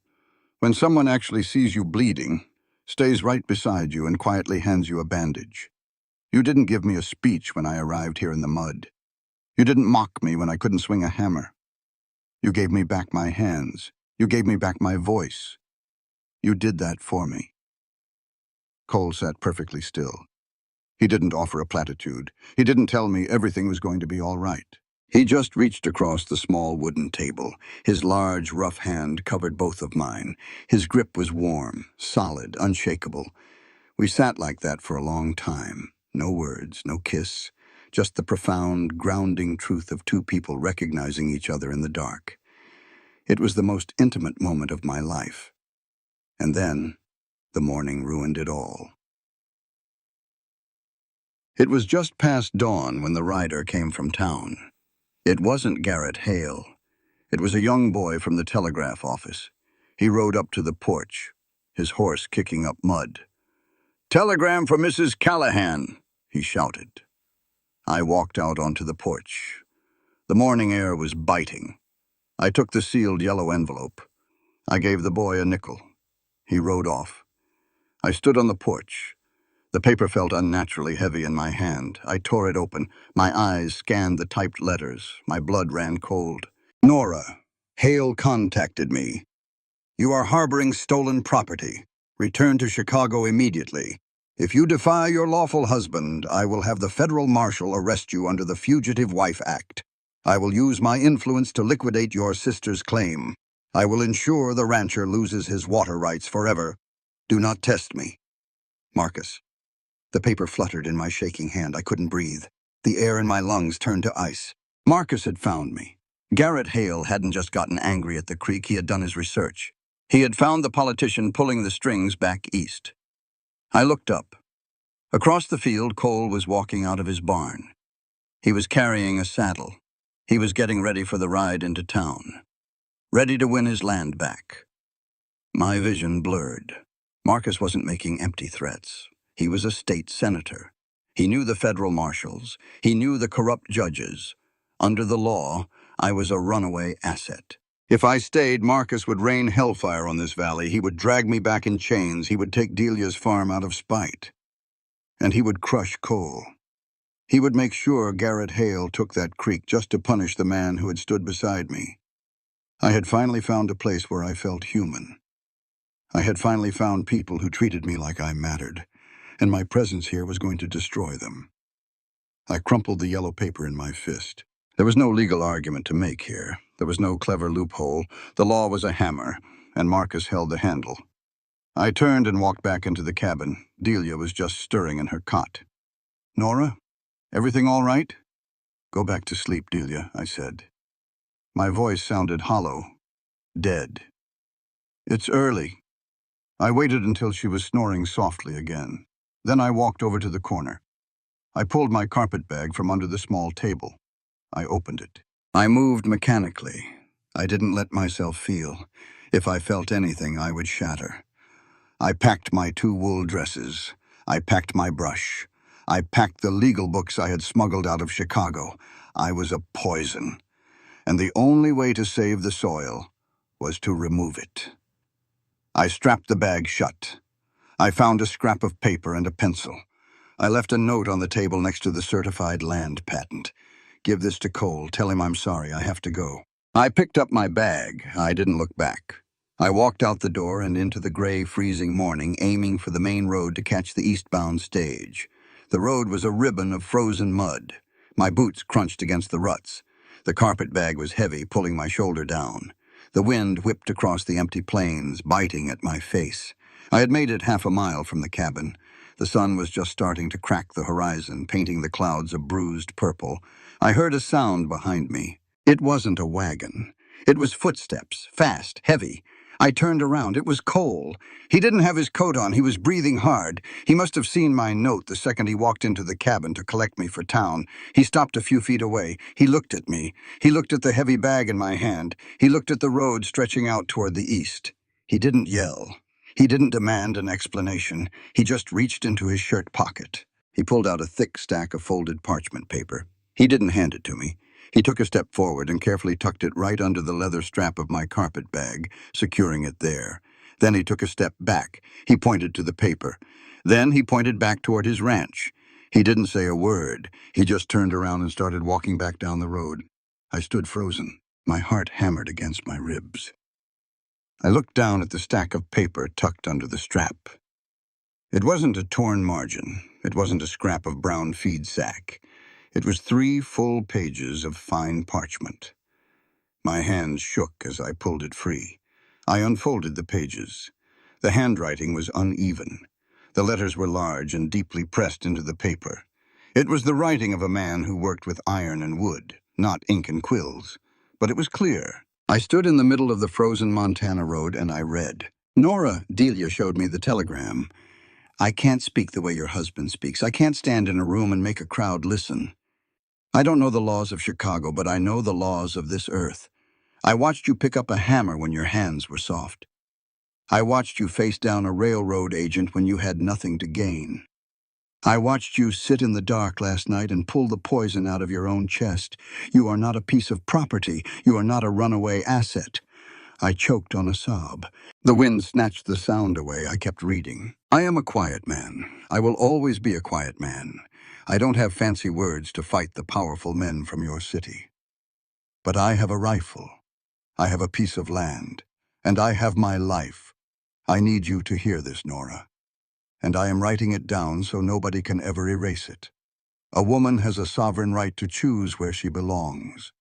"when someone actually sees you bleeding. stays right beside you and quietly hands you a bandage. You didn't give me a speech when I arrived here in the mud. You didn't mock me when I couldn't swing a hammer. You gave me back my hands. You gave me back my voice. You did that for me." Cole sat perfectly still. He didn't offer a platitude. He didn't tell me everything was going to be all right. He just reached across the small wooden table. His large, rough hand covered both of mine. His grip was warm, solid, unshakable. We sat like that for a long time. No words, no kiss, just the profound, grounding truth of two people recognizing each other in the dark. It was the most intimate moment of my life. And then, the morning ruined it all. It was just past dawn when the rider came from town. It wasn't Garrett Hale. It was a young boy from the telegraph office. He rode up to the porch, his horse kicking up mud. "Telegram for Mrs. Callahan," he shouted. I walked out onto the porch. The morning air was biting. I took the sealed yellow envelope. I gave the boy a nickel. He rode off. I stood on the porch. The paper felt unnaturally heavy in my hand. I tore it open. My eyes scanned the typed letters. My blood ran cold. "Nora, Hale contacted me. You are harboring stolen property. Return to Chicago immediately. If you defy your lawful husband, I will have the federal marshal arrest you under the Fugitive Wife Act. I will use my influence to liquidate your sister's claim. I will ensure the rancher loses his water rights forever. Do not test me. Marcus." The paper fluttered in my shaking hand. I couldn't breathe. The air in my lungs turned to ice. Marcus had found me. Garrett Hale hadn't just gotten angry at the creek, he had done his research. He had found the politician pulling the strings back east. I looked up. Across the field, Cole was walking out of his barn. He was carrying a saddle. He was getting ready for the ride into town. Ready to win his land back. My vision blurred. Marcus wasn't making empty threats. He was a state senator. He knew the federal marshals. He knew the corrupt judges. Under the law, I was a runaway asset. If I stayed, Marcus would rain hellfire on this valley. He would drag me back in chains. He would take Delia's farm out of spite. And he would crush Cole. He would make sure Garrett Hale took that creek just to punish the man who had stood beside me. I had finally found a place where I felt human. I had finally found people who treated me like I mattered, and my presence here was going to destroy them. I crumpled the yellow paper in my fist. There was no legal argument to make here. There was no clever loophole. The law was a hammer, and Marcus held the handle. I turned and walked back into the cabin. Delia was just stirring in her cot. "Nora, everything all right?" "Go back to sleep, Delia," I said. My voice sounded hollow, dead. "It's early." I waited until she was snoring softly again. Then I walked over to the corner. I pulled my carpet bag from under the small table. I opened it. I moved mechanically. I didn't let myself feel. If I felt anything, I would shatter. I packed my 2 wool dresses. I packed my brush. I packed the legal books I had smuggled out of Chicago. I was a poison. And the only way to save the soil was to remove it. I strapped the bag shut. I found a scrap of paper and a pencil. I left a note on the table next to the certified land patent. "Give this to Cole. Tell him I'm sorry. I have to go." I picked up my bag. I didn't look back. I walked out the door and into the gray, freezing morning, aiming for the main road to catch the eastbound stage. The road was a ribbon of frozen mud. My boots crunched against the ruts. The carpet bag was heavy, pulling my shoulder down. The wind whipped across the empty plains, biting at my face. I had made it half a mile from the cabin. The sun was just starting to crack the horizon, painting the clouds a bruised purple. I heard a sound behind me. It wasn't a wagon. It was footsteps, fast, heavy. I turned around. It was Cole. He didn't have his coat on. He was breathing hard. He must have seen my note the second he walked into the cabin to collect me for town. He stopped a few feet away. He looked at me. He looked at the heavy bag in my hand. He looked at the road stretching out toward the east. He didn't yell. He didn't demand an explanation. He just reached into his shirt pocket. He pulled out a thick stack of folded parchment paper. He didn't hand it to me. He took a step forward and carefully tucked it right under the leather strap of my carpet bag, securing it there. Then he took a step back. He pointed to the paper. Then he pointed back toward his ranch. He didn't say a word. He just turned around and started walking back down the road. I stood frozen, my heart hammered against my ribs. I looked down at the stack of paper tucked under the strap. It wasn't a torn margin. It wasn't a scrap of brown feed sack. It was 3 full pages of fine parchment. My hands shook as I pulled it free. I unfolded the pages. The handwriting was uneven. The letters were large and deeply pressed into the paper. It was the writing of a man who worked with iron and wood, not ink and quills. But it was clear. I stood in the middle of the frozen Montana road and I read. Nora, Delia showed me the telegram. I can't speak the way your husband speaks. I can't stand in a room and make a crowd listen. I don't know the laws of Chicago, but I know the laws of this earth. I watched you pick up a hammer when your hands were soft. I watched you face down a railroad agent when you had nothing to gain. I watched you sit in the dark last night and pull the poison out of your own chest. You are not a piece of property. You are not a runaway asset. I choked on a sob. The wind snatched the sound away. I kept reading. I am a quiet man. I will always be a quiet man. I don't have fancy words to fight the powerful men from your city. But I have a rifle. I have a piece of land. And I have my life. I need you to hear this, Nora. And I am writing it down so nobody can ever erase it. A woman has a sovereign right to choose where she belongs.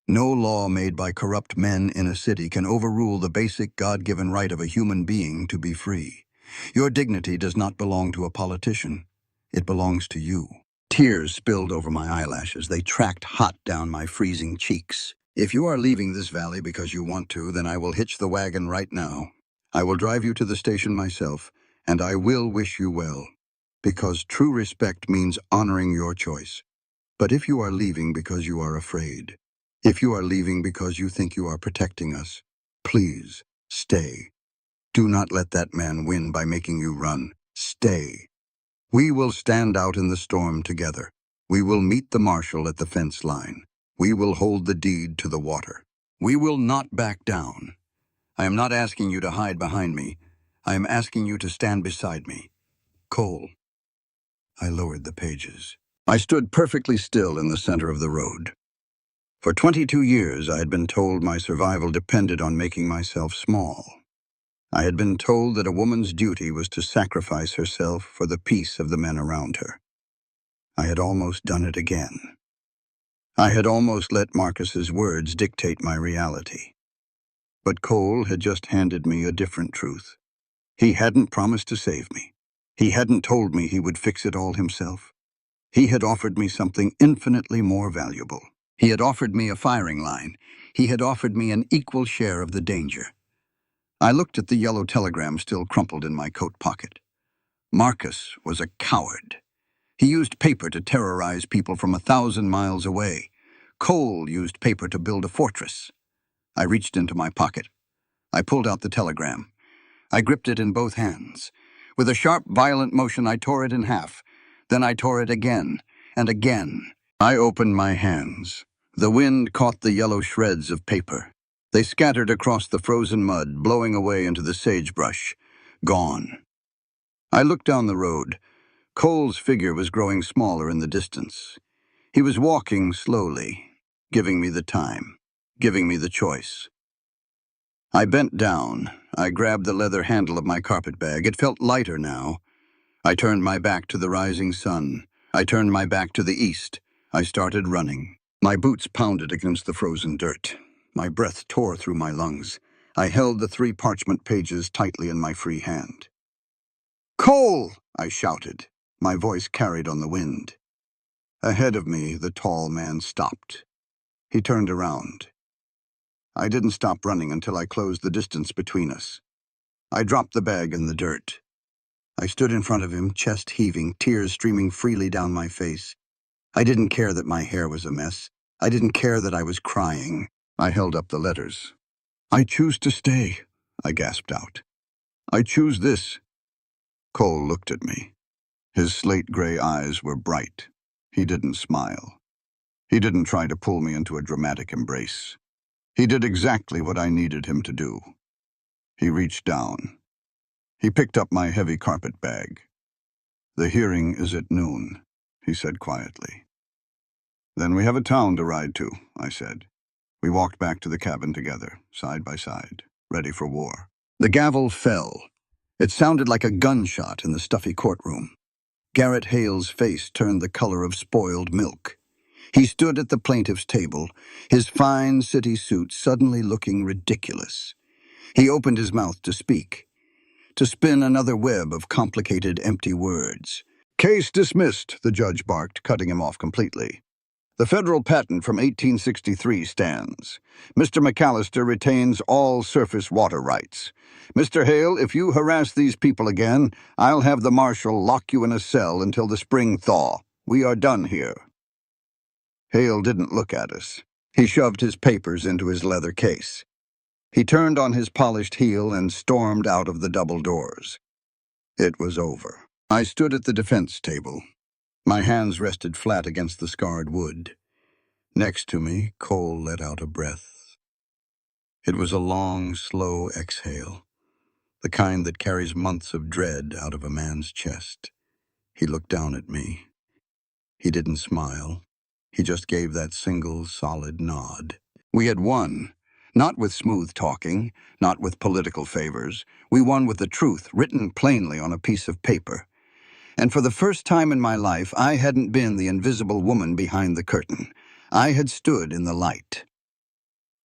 No law made by corrupt men in a city can overrule the basic God-given right of a human being to be free. Your dignity does not belong to a politician. It belongs to you. Tears spilled over my eyelashes. They tracked hot down my freezing cheeks. If you are leaving this valley because you want to, then I will hitch the wagon right now. I will drive you to the station myself, and I will wish you well, because true respect means honoring your choice. But if you are leaving because you are afraid, if you are leaving because you think you are protecting us, please, stay. Do not let that man win by making you run. Stay. We will stand out in the storm together. We will meet the marshal at the fence line. We will hold the deed to the water. We will not back down. I am not asking you to hide behind me. I am asking you to stand beside me. Cole. I lowered the pages. I stood perfectly still in the center of the road. For 22 years, I had been told my survival depended on making myself small. I had been told that a woman's duty was to sacrifice herself for the peace of the men around her. I had almost done it again. I had almost let Marcus's words dictate my reality. But Cole had just handed me a different truth. He hadn't promised to save me. He hadn't told me he would fix it all himself. He had offered me something infinitely more valuable. He had offered me a firing line. He had offered me an equal share of the danger. I looked at the yellow telegram still crumpled in my coat pocket. Marcus was a coward. He used paper to terrorize people from 1,000 miles away. Cole used paper to build a fortress. I reached into my pocket. I pulled out the telegram. I gripped it in both hands. With a sharp, violent motion, I tore it in half. Then I tore it again and again. I opened my hands. The wind caught the yellow shreds of paper. They scattered across the frozen mud, blowing away into the sagebrush. Gone. I looked down the road. Cole's figure was growing smaller in the distance. He was walking slowly, giving me the time, giving me the choice. I bent down. I grabbed the leather handle of my carpet bag. It felt lighter now. I turned my back to the rising sun. I turned my back to the east. I started running. My boots pounded against the frozen dirt. My breath tore through my lungs. I held the 3 parchment pages tightly in my free hand. "Cole!" I shouted. My voice carried on the wind. Ahead of me, the tall man stopped. He turned around. I didn't stop running until I closed the distance between us. I dropped the bag in the dirt. I stood in front of him, chest heaving, tears streaming freely down my face. I didn't care that my hair was a mess. I didn't care that I was crying. I held up the letters. "I choose to stay," I gasped out. "I choose this." Cole looked at me. His slate-gray eyes were bright. He didn't smile. He didn't try to pull me into a dramatic embrace. He did exactly what I needed him to do. He reached down. He picked up my heavy carpet bag. "The hearing is at noon," he said quietly. "Then we have a town to ride to," I said. We walked back to the cabin together, side by side, ready for war. The gavel fell. It sounded like a gunshot in the stuffy courtroom. Garrett Hale's face turned the color of spoiled milk. He stood at the plaintiff's table, his fine city suit suddenly looking ridiculous. He opened his mouth to speak, to spin another web of complicated, empty words. "Case dismissed," the judge barked, cutting him off completely. "The federal patent from 1863 stands. Mr. McAllister retains all surface water rights. Mr. Hale, if you harass these people again, I'll have the marshal lock you in a cell until the spring thaw. We are done here." Hale didn't look at us. He shoved his papers into his leather case. He turned on his polished heel and stormed out of the double doors. It was over. I stood at the defense table. My hands rested flat against the scarred wood. Next to me, Cole let out a breath. It was a long, slow exhale, the kind that carries months of dread out of a man's chest. He looked down at me. He didn't smile. He just gave that single, solid nod. We had won. Not with smooth talking, not with political favors. We won with the truth written plainly on a piece of paper. And for the first time in my life, I hadn't been the invisible woman behind the curtain. I had stood in the light.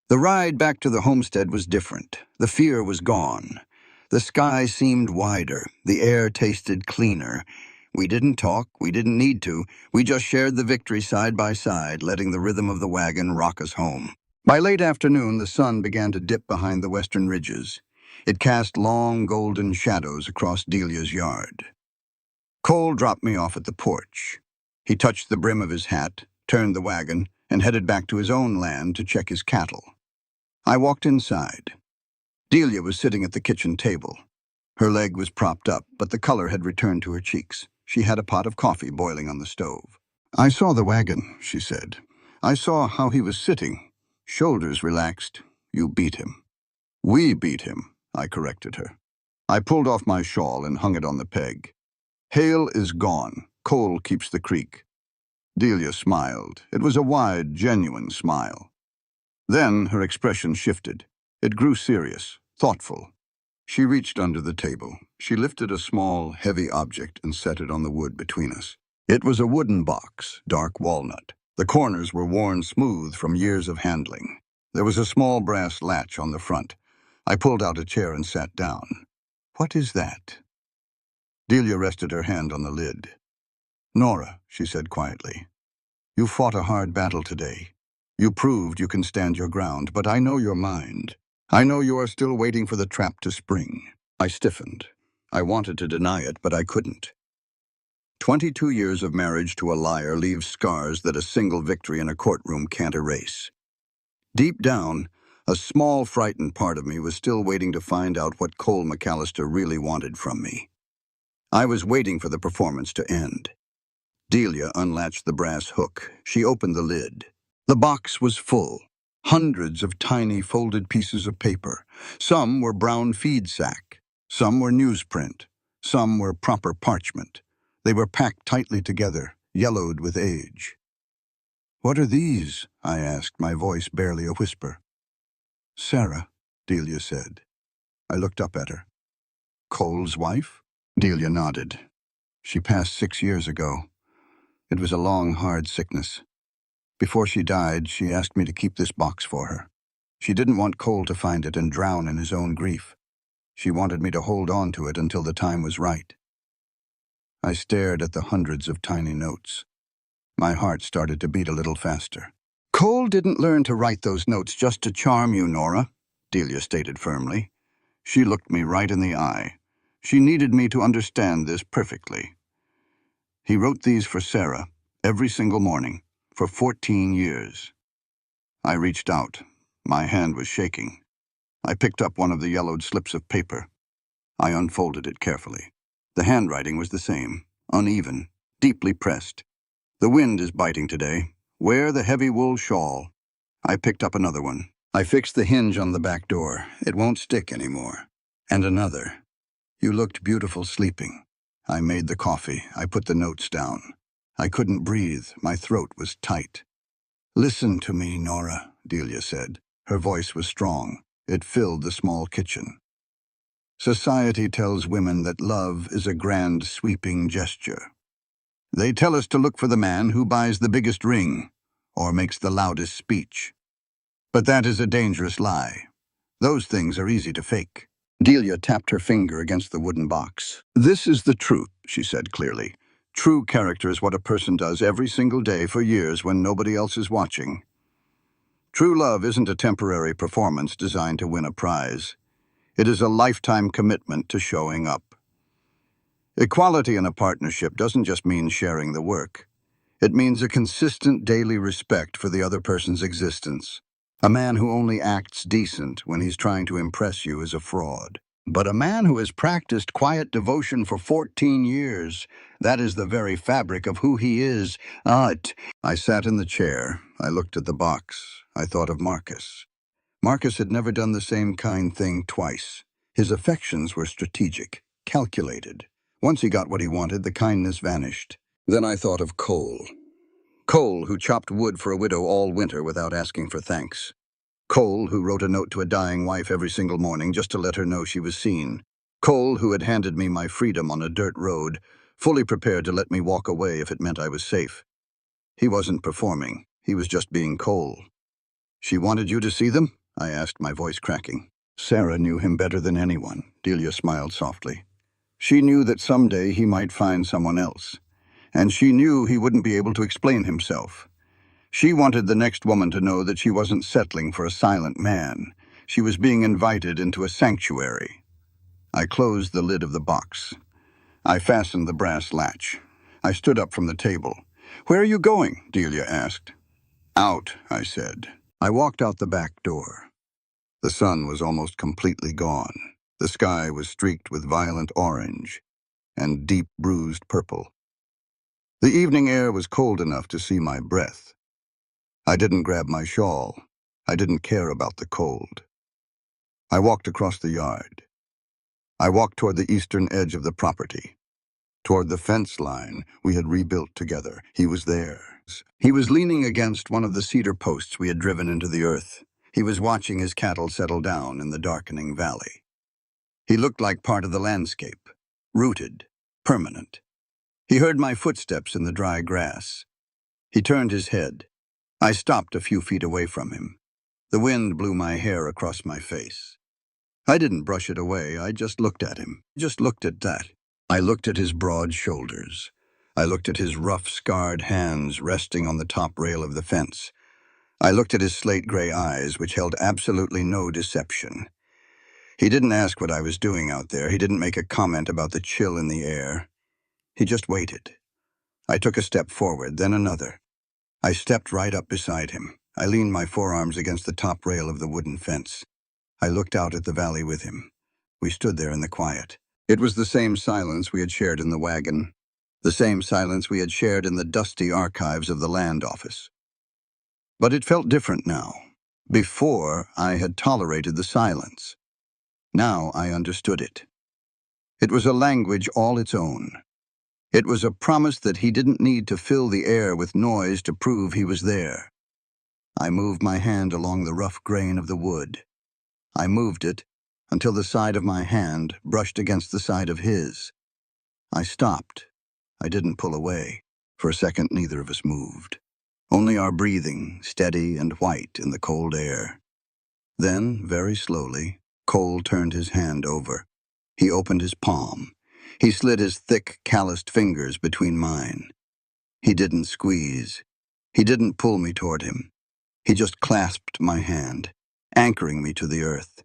The ride back to the homestead was different. The fear was gone. The sky seemed wider. The air tasted cleaner. We didn't talk. We didn't need to. We just shared the victory side by side, letting the rhythm of the wagon rock us home. By late afternoon, the sun began to dip behind the western ridges. It cast long, golden shadows across Delia's yard. Cole dropped me off at the porch. He touched the brim of his hat, turned the wagon, and headed back to his own land to check his cattle. I walked inside. Delia was sitting at the kitchen table. Her leg was propped up, but the color had returned to her cheeks. She had a pot of coffee boiling on the stove. "I saw the wagon," she said. "I saw how he was sitting. Shoulders relaxed. You beat him." "We beat him," I corrected her. I pulled off my shawl and hung it on the peg. "Hale is gone. Cole keeps the creek." Delia smiled. It was a wide, genuine smile. Then her expression shifted. It grew serious, thoughtful. She reached under the table. She lifted a small, heavy object and set it on the wood between us. It was a wooden box, dark walnut. The corners were worn smooth from years of handling. There was a small brass latch on the front. I pulled out a chair and sat down. "What is that?" Delia rested her hand on the lid. "Nora," she said quietly, "you fought a hard battle today. You proved you can stand your ground, but I know your mind. I know you are still waiting for the trap to spring." I stiffened. I wanted to deny it, but I couldn't. 22 years of marriage to a liar leaves scars that a single victory in a courtroom can't erase. Deep down, a small, frightened part of me was still waiting to find out what Cole McAllister really wanted from me. I was waiting for the performance to end. Delia unlatched the brass hook. She opened the lid. The box was full. Hundreds of tiny folded pieces of paper. Some were brown feed sack. Some were newsprint. Some were proper parchment. They were packed tightly together, yellowed with age. "What are these?" I asked, my voice barely a whisper. "Sarah," Delia said. I looked up at her. "Cole's wife?" Delia nodded. "She passed 6 years ago. It was a long, hard sickness. Before she died, she asked me to keep this box for her. She didn't want Cole to find it and drown in his own grief. She wanted me to hold on to it until the time was right." I stared at the hundreds of tiny notes. My heart started to beat a little faster. "Cole didn't learn to write those notes just to charm you, Nora," Delia stated firmly. She looked me right in the eye. She needed me to understand this perfectly. "He wrote these for Sarah, every single morning, for 14 years. I reached out. My hand was shaking. I picked up one of the yellowed slips of paper. I unfolded it carefully. The handwriting was the same, uneven, deeply pressed. "The wind is biting today. Wear the heavy wool shawl." I picked up another one. "I fixed the hinge on the back door. It won't stick anymore." And another. You looked beautiful sleeping. I made the coffee. I put the notes down. I couldn't breathe. My throat was tight. Listen to me, Nora, Delia said. Her voice was strong. It filled the small kitchen. Society tells women that love is a grand, sweeping gesture. They tell us to look for the man who buys the biggest ring or makes the loudest speech. But that is a dangerous lie. Those things are easy to fake. Delia tapped her finger against the wooden box. This is the truth, she said clearly. True character is what a person does every single day for years when nobody else is watching. True love isn't a temporary performance designed to win a prize. It is a lifetime commitment to showing up. Equality in a partnership doesn't just mean sharing the work. It means a consistent daily respect for the other person's existence. A man who only acts decent when he's trying to impress you is a fraud. But a man who has practiced quiet devotion for 14 years, that is the very fabric of who he is. I sat in the chair. I looked at the box. I thought of Marcus. Marcus had never done the same kind thing twice. His affections were strategic, calculated. Once he got what he wanted, the kindness vanished. Then I thought of Cole. Cole, who chopped wood for a widow all winter without asking for thanks. Cole, who wrote a note to a dying wife every single morning just to let her know she was seen. Cole, who had handed me my freedom on a dirt road, fully prepared to let me walk away if it meant I was safe. He wasn't performing. He was just being Cole. She wanted you to see them? I asked, my voice cracking. Sarah knew him better than anyone, Delia smiled softly. She knew that someday he might find someone else. And she knew he wouldn't be able to explain himself. She wanted the next woman to know that she wasn't settling for a silent man. She was being invited into a sanctuary. I closed the lid of the box. I fastened the brass latch. I stood up from the table. Where are you going? Delia asked. Out, I said. I walked out the back door. The sun was almost completely gone. The sky was streaked with violent orange and deep bruised purple. The evening air was cold enough to see my breath. I didn't grab my shawl. I didn't care about the cold. I walked across the yard. I walked toward the eastern edge of the property, toward the fence line we had rebuilt together. He was there. He was leaning against one of the cedar posts we had driven into the earth. He was watching his cattle settle down in the darkening valley. He looked like part of the landscape, rooted, permanent. He heard my footsteps in the dry grass. He turned his head. I stopped a few feet away from him. The wind blew my hair across my face. I didn't brush it away. I just looked at him. Just looked at that. I looked at his broad shoulders. I looked at his rough, scarred hands resting on the top rail of the fence. I looked at his slate-gray eyes, which held absolutely no deception. He didn't ask what I was doing out there. He didn't make a comment about the chill in the air. He just waited. I took a step forward, then another. I stepped right up beside him. I leaned my forearms against the top rail of the wooden fence. I looked out at the valley with him. We stood there in the quiet. It was the same silence we had shared in the wagon, the same silence we had shared in the dusty archives of the land office. But it felt different now. Before, I had tolerated the silence. Now I understood it. It was a language all its own. It was a promise that he didn't need to fill the air with noise to prove he was there. I moved my hand along the rough grain of the wood. I moved it until the side of my hand brushed against the side of his. I stopped. I didn't pull away. For a second, neither of us moved. Only our breathing, steady and white in the cold air. Then, very slowly, Cole turned his hand over. He opened his palm. He slid his thick, calloused fingers between mine. He didn't squeeze. He didn't pull me toward him. He just clasped my hand, anchoring me to the earth.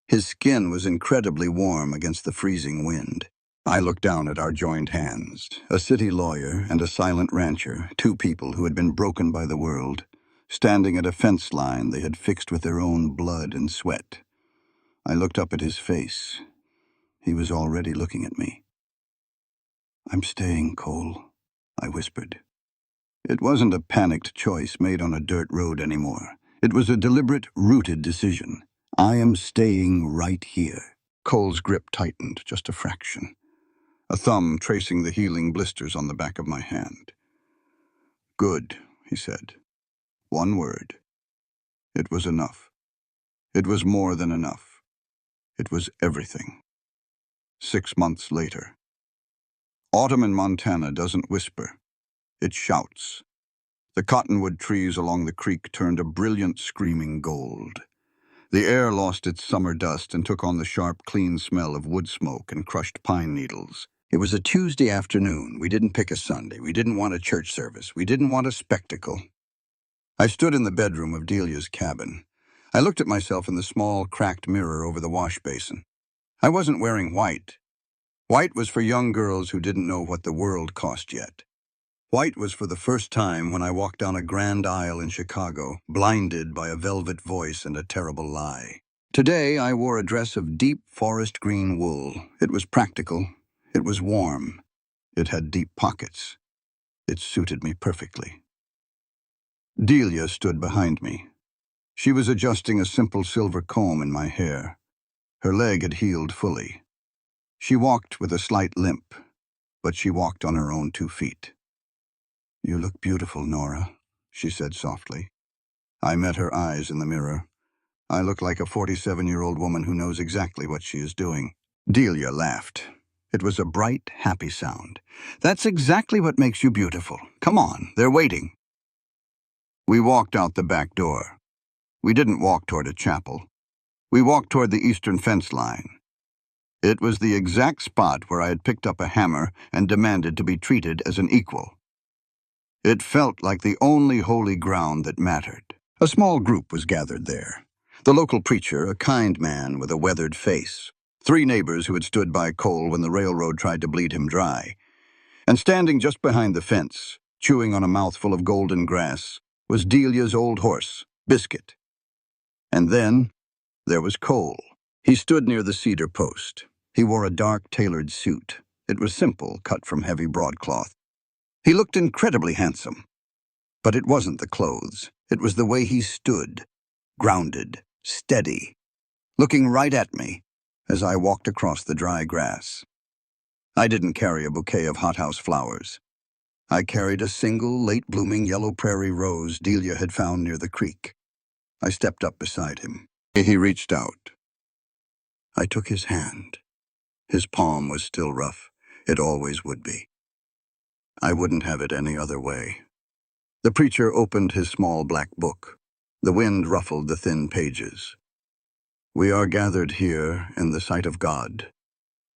His skin was incredibly warm against the freezing wind. I looked down at our joined hands, a city lawyer and a silent rancher, two people who had been broken by the world, standing at a fence line they had fixed with their own blood and sweat. I looked up at his face. He was already looking at me. "I'm staying, Cole," I whispered. It wasn't a panicked choice made on a dirt road anymore. It was a deliberate, rooted decision. I am staying right here. Cole's grip tightened, just a fraction, a thumb tracing the healing blisters on the back of my hand. "Good," he said. One word. It was enough. It was more than enough. It was everything. 6 months later. Autumn in Montana doesn't whisper. It shouts. The cottonwood trees along the creek turned a brilliant screaming gold. The air lost its summer dust and took on the sharp, clean smell of wood smoke and crushed pine needles. It was a Tuesday afternoon. We didn't pick a Sunday. We didn't want a church service. We didn't want a spectacle. I stood in the bedroom of Delia's cabin. I looked at myself in the small, cracked mirror over the wash basin. I wasn't wearing white. White was for young girls who didn't know what the world cost yet. White was for the first time when I walked down a grand aisle in Chicago, blinded by a velvet voice and a terrible lie. Today, I wore a dress of deep forest green wool. It was practical. It was warm. It had deep pockets. It suited me perfectly. Delia stood behind me. She was adjusting a simple silver comb in my hair. Her leg had healed fully. She walked with a slight limp, but she walked on her own 2 feet. "You look beautiful, Nora," she said softly. I met her eyes in the mirror. I look like a 47-year-old woman who knows exactly what she is doing. Delia laughed. It was a bright, happy sound. "That's exactly what makes you beautiful. Come on, they're waiting." We walked out the back door. We didn't walk toward a chapel. We walked toward the eastern fence line. It was the exact spot where I had picked up a hammer and demanded to be treated as an equal. It felt like the only holy ground that mattered. A small group was gathered there. The local preacher, a kind man with a weathered face. 3 neighbors who had stood by Cole when the railroad tried to bleed him dry. And standing just behind the fence, chewing on a mouthful of golden grass, was Delia's old horse, Biscuit. And then there was Cole. He stood near the cedar post. He wore a dark, tailored suit. It was simple, cut from heavy broadcloth. He looked incredibly handsome. But it wasn't the clothes. It was the way he stood, grounded, steady, looking right at me as I walked across the dry grass. I didn't carry a bouquet of hothouse flowers. I carried a single, late-blooming yellow prairie rose Delia had found near the creek. I stepped up beside him. He reached out. I took his hand. His palm was still rough. It always would be. I wouldn't have it any other way. The preacher opened his small black book. The wind ruffled the thin pages. "We are gathered here in the sight of God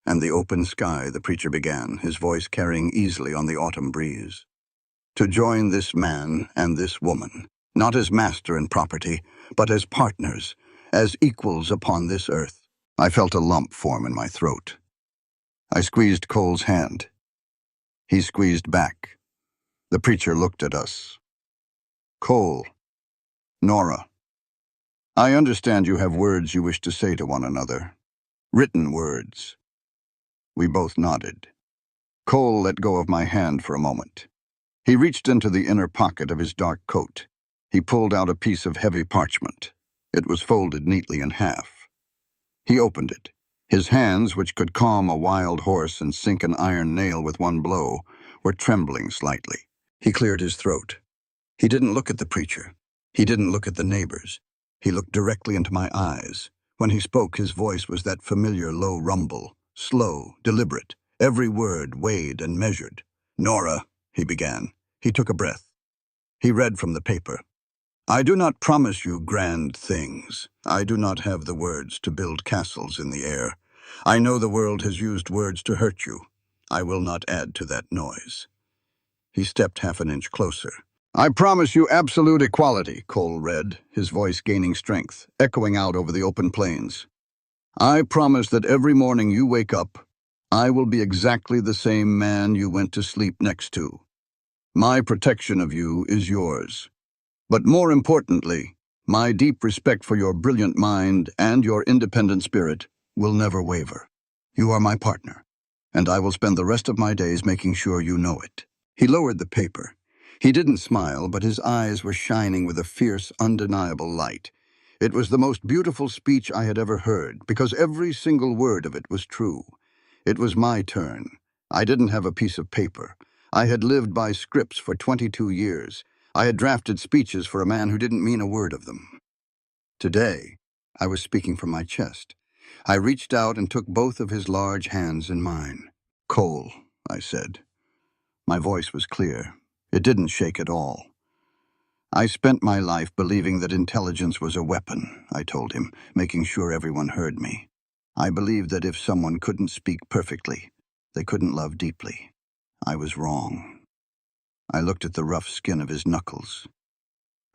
and the open sky," the preacher began, his voice carrying easily on the autumn breeze. "To join this man and this woman, not as master and property, but as partners, as equals upon this earth." I felt a lump form in my throat. I squeezed Cole's hand. He squeezed back. The preacher looked at us. "Cole, Nora, I understand you have words you wish to say to one another. Written words." We both nodded. Cole let go of my hand for a moment. He reached into the inner pocket of his dark coat. He pulled out a piece of heavy parchment. It was folded neatly in half. He opened it. His hands, which could calm a wild horse and sink an iron nail with one blow, were trembling slightly. He cleared his throat. He didn't look at the preacher. He didn't look at the neighbors. He looked directly into my eyes. When he spoke, his voice was that familiar low rumble, slow, deliberate, every word weighed and measured. "Nora," he began. He took a breath. He read from the paper. "I do not promise you grand things. I do not have the words to build castles in the air. I know the world has used words to hurt you. I will not add to that noise." He stepped half an inch closer. "I promise you absolute equality," Cole read, his voice gaining strength, echoing out over the open plains. "I promise that every morning you wake up, I will be exactly the same man you went to sleep next to. My protection of you is yours. But more importantly, my deep respect for your brilliant mind and your independent spirit will never waver. You are my partner, and I will spend the rest of my days making sure you know it." He lowered the paper. He didn't smile, but his eyes were shining with a fierce, undeniable light. It was the most beautiful speech I had ever heard, because every single word of it was true. It was my turn. I didn't have a piece of paper. I had lived by scripts for 22 years. I had drafted speeches for a man who didn't mean a word of them. Today, I was speaking from my chest. I reached out and took both of his large hands in mine. "Cole," I said. My voice was clear. It didn't shake at all. "I spent my life believing that intelligence was a weapon," I told him, making sure everyone heard me. "I believed that if someone couldn't speak perfectly, they couldn't love deeply. I was wrong." I looked at the rough skin of his knuckles.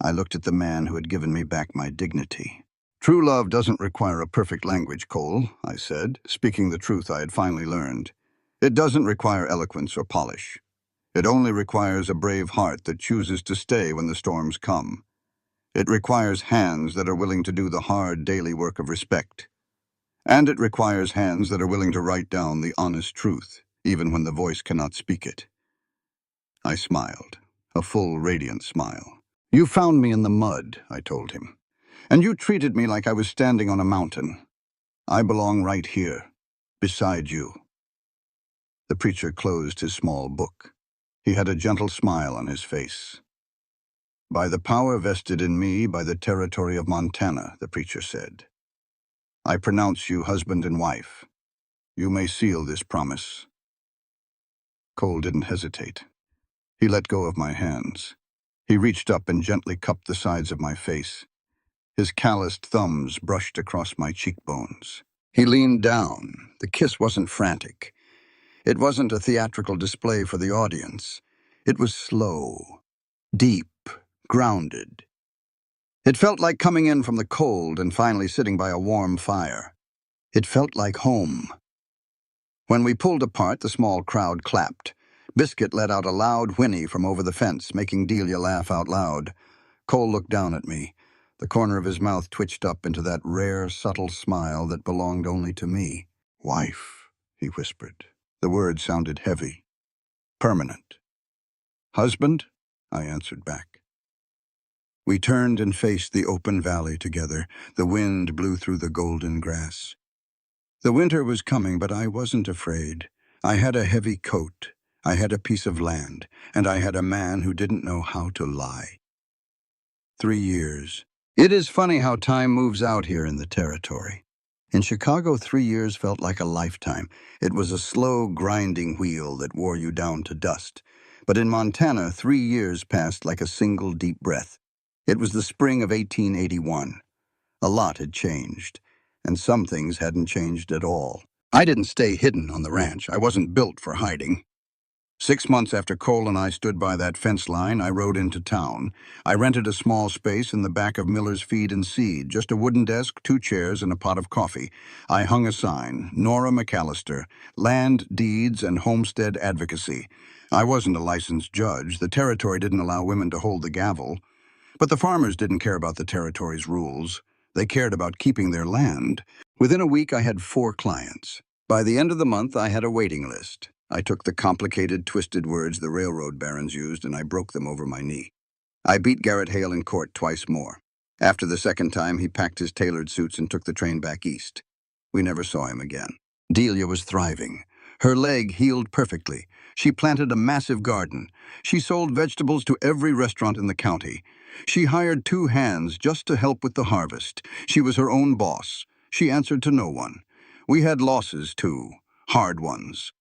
I looked at the man who had given me back my dignity. "True love doesn't require a perfect language, Cole," I said, speaking the truth I had finally learned. "It doesn't require eloquence or polish. It only requires a brave heart that chooses to stay when the storms come. It requires hands that are willing to do the hard daily work of respect. And it requires hands that are willing to write down the honest truth, even when the voice cannot speak it." I smiled, a full, radiant smile. "You found me in the mud," I told him, "and you treated me like I was standing on a mountain. I belong right here, beside you." The preacher closed his small book. He had a gentle smile on his face. "By the power vested in me by the territory of Montana," the preacher said, "I pronounce you husband and wife. You may seal this promise." Cole didn't hesitate. He let go of my hands. He reached up and gently cupped the sides of my face. His calloused thumbs brushed across my cheekbones. He leaned down. The kiss wasn't frantic. It wasn't a theatrical display for the audience. It was slow, deep, grounded. It felt like coming in from the cold and finally sitting by a warm fire. It felt like home. When we pulled apart, the small crowd clapped. Biscuit let out a loud whinny from over the fence, making Delia laugh out loud. Cole looked down at me. The corner of his mouth twitched up into that rare, subtle smile that belonged only to me. "Wife," he whispered. The word sounded heavy, permanent. "Husband?" I answered back. We turned and faced the open valley together. The wind blew through the golden grass. The winter was coming, but I wasn't afraid. I had a heavy coat, I had a piece of land, and I had a man who didn't know how to lie. 3 years. It is funny how time moves out here in the territory. In Chicago, 3 years felt like a lifetime. It was a slow, grinding wheel that wore you down to dust. But in Montana, 3 years passed like a single deep breath. It was the spring of 1881. A lot had changed, and some things hadn't changed at all. I didn't stay hidden on the ranch. I wasn't built for hiding. 6 months after Cole and I stood by that fence line, I rode into town. I rented a small space in the back of Miller's Feed and Seed, just a wooden desk, 2 chairs, and a pot of coffee. I hung a sign, "Nora McAllister, Land Deeds and Homestead Advocacy." I wasn't a licensed judge. The territory didn't allow women to hold the gavel. But the farmers didn't care about the territory's rules. They cared about keeping their land. Within a week, I had 4 clients. By the end of the month, I had a waiting list. I took the complicated, twisted words the railroad barons used, and I broke them over my knee. I beat Garrett Hale in court twice more. After the second time, he packed his tailored suits and took the train back east. We never saw him again. Delia was thriving. Her leg healed perfectly. She planted a massive garden. She sold vegetables to every restaurant in the county. She hired 2 hands just to help with the harvest. She was her own boss. She answered to no one. We had losses, too. Hard ones.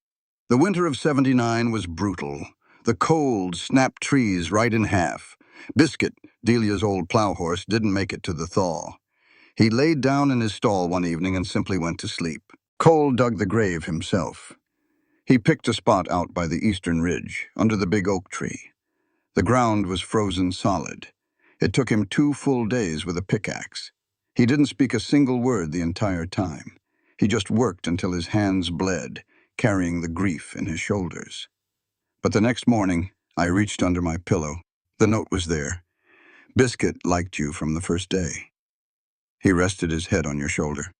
The winter of '79 was brutal. The cold snapped trees right in half. Biscuit, Delia's old plow horse, didn't make it to the thaw. He laid down in his stall one evening and simply went to sleep. Cole dug the grave himself. He picked a spot out by the eastern ridge, under the big oak tree. The ground was frozen solid. It took him 2 full days with a pickaxe. He didn't speak a single word the entire time. He just worked until his hands bled, carrying the grief in his shoulders. But the next morning, I reached under my pillow. The note was there. "Biscuit liked you from the first day. He rested his head on your shoulder.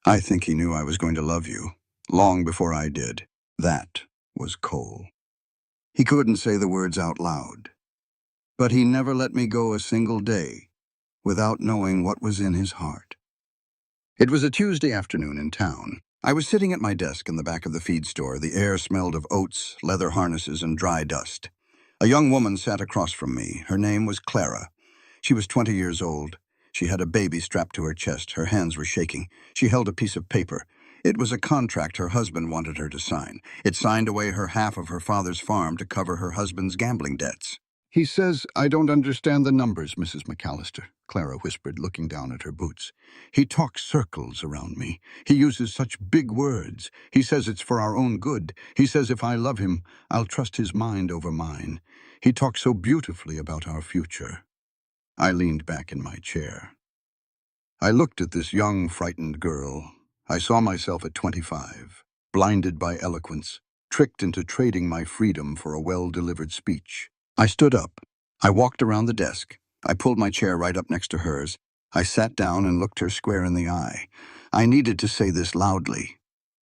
I think he knew I was going to love you, long before I did." That was Cole. He couldn't say the words out loud. But he never let me go a single day. without knowing what was in his heart. It was a Tuesday afternoon in town. I was sitting at my desk in the back of the feed store. The air smelled of oats, leather harnesses, and dry dust. A young woman sat across from me. Her name was Clara. She was 20 years old. She had a baby strapped to her chest. Her hands were shaking. She held a piece of paper. It was a contract her husband wanted her to sign. It signed away her half of her father's farm to cover her husband's gambling debts. "He says I don't understand the numbers, Mrs. McAllister," Clara whispered, looking down at her boots. "He talks circles around me. He uses such big words. He says it's for our own good. He says if I love him, I'll trust his mind over mine. He talks so beautifully about our future." I leaned back in my chair. I looked at this young, frightened girl. I saw myself at 25, blinded by eloquence, tricked into trading my freedom for a well-delivered speech. I stood up. I walked around the desk. I pulled my chair right up next to hers. I sat down and looked her square in the eye. I needed to say this loudly.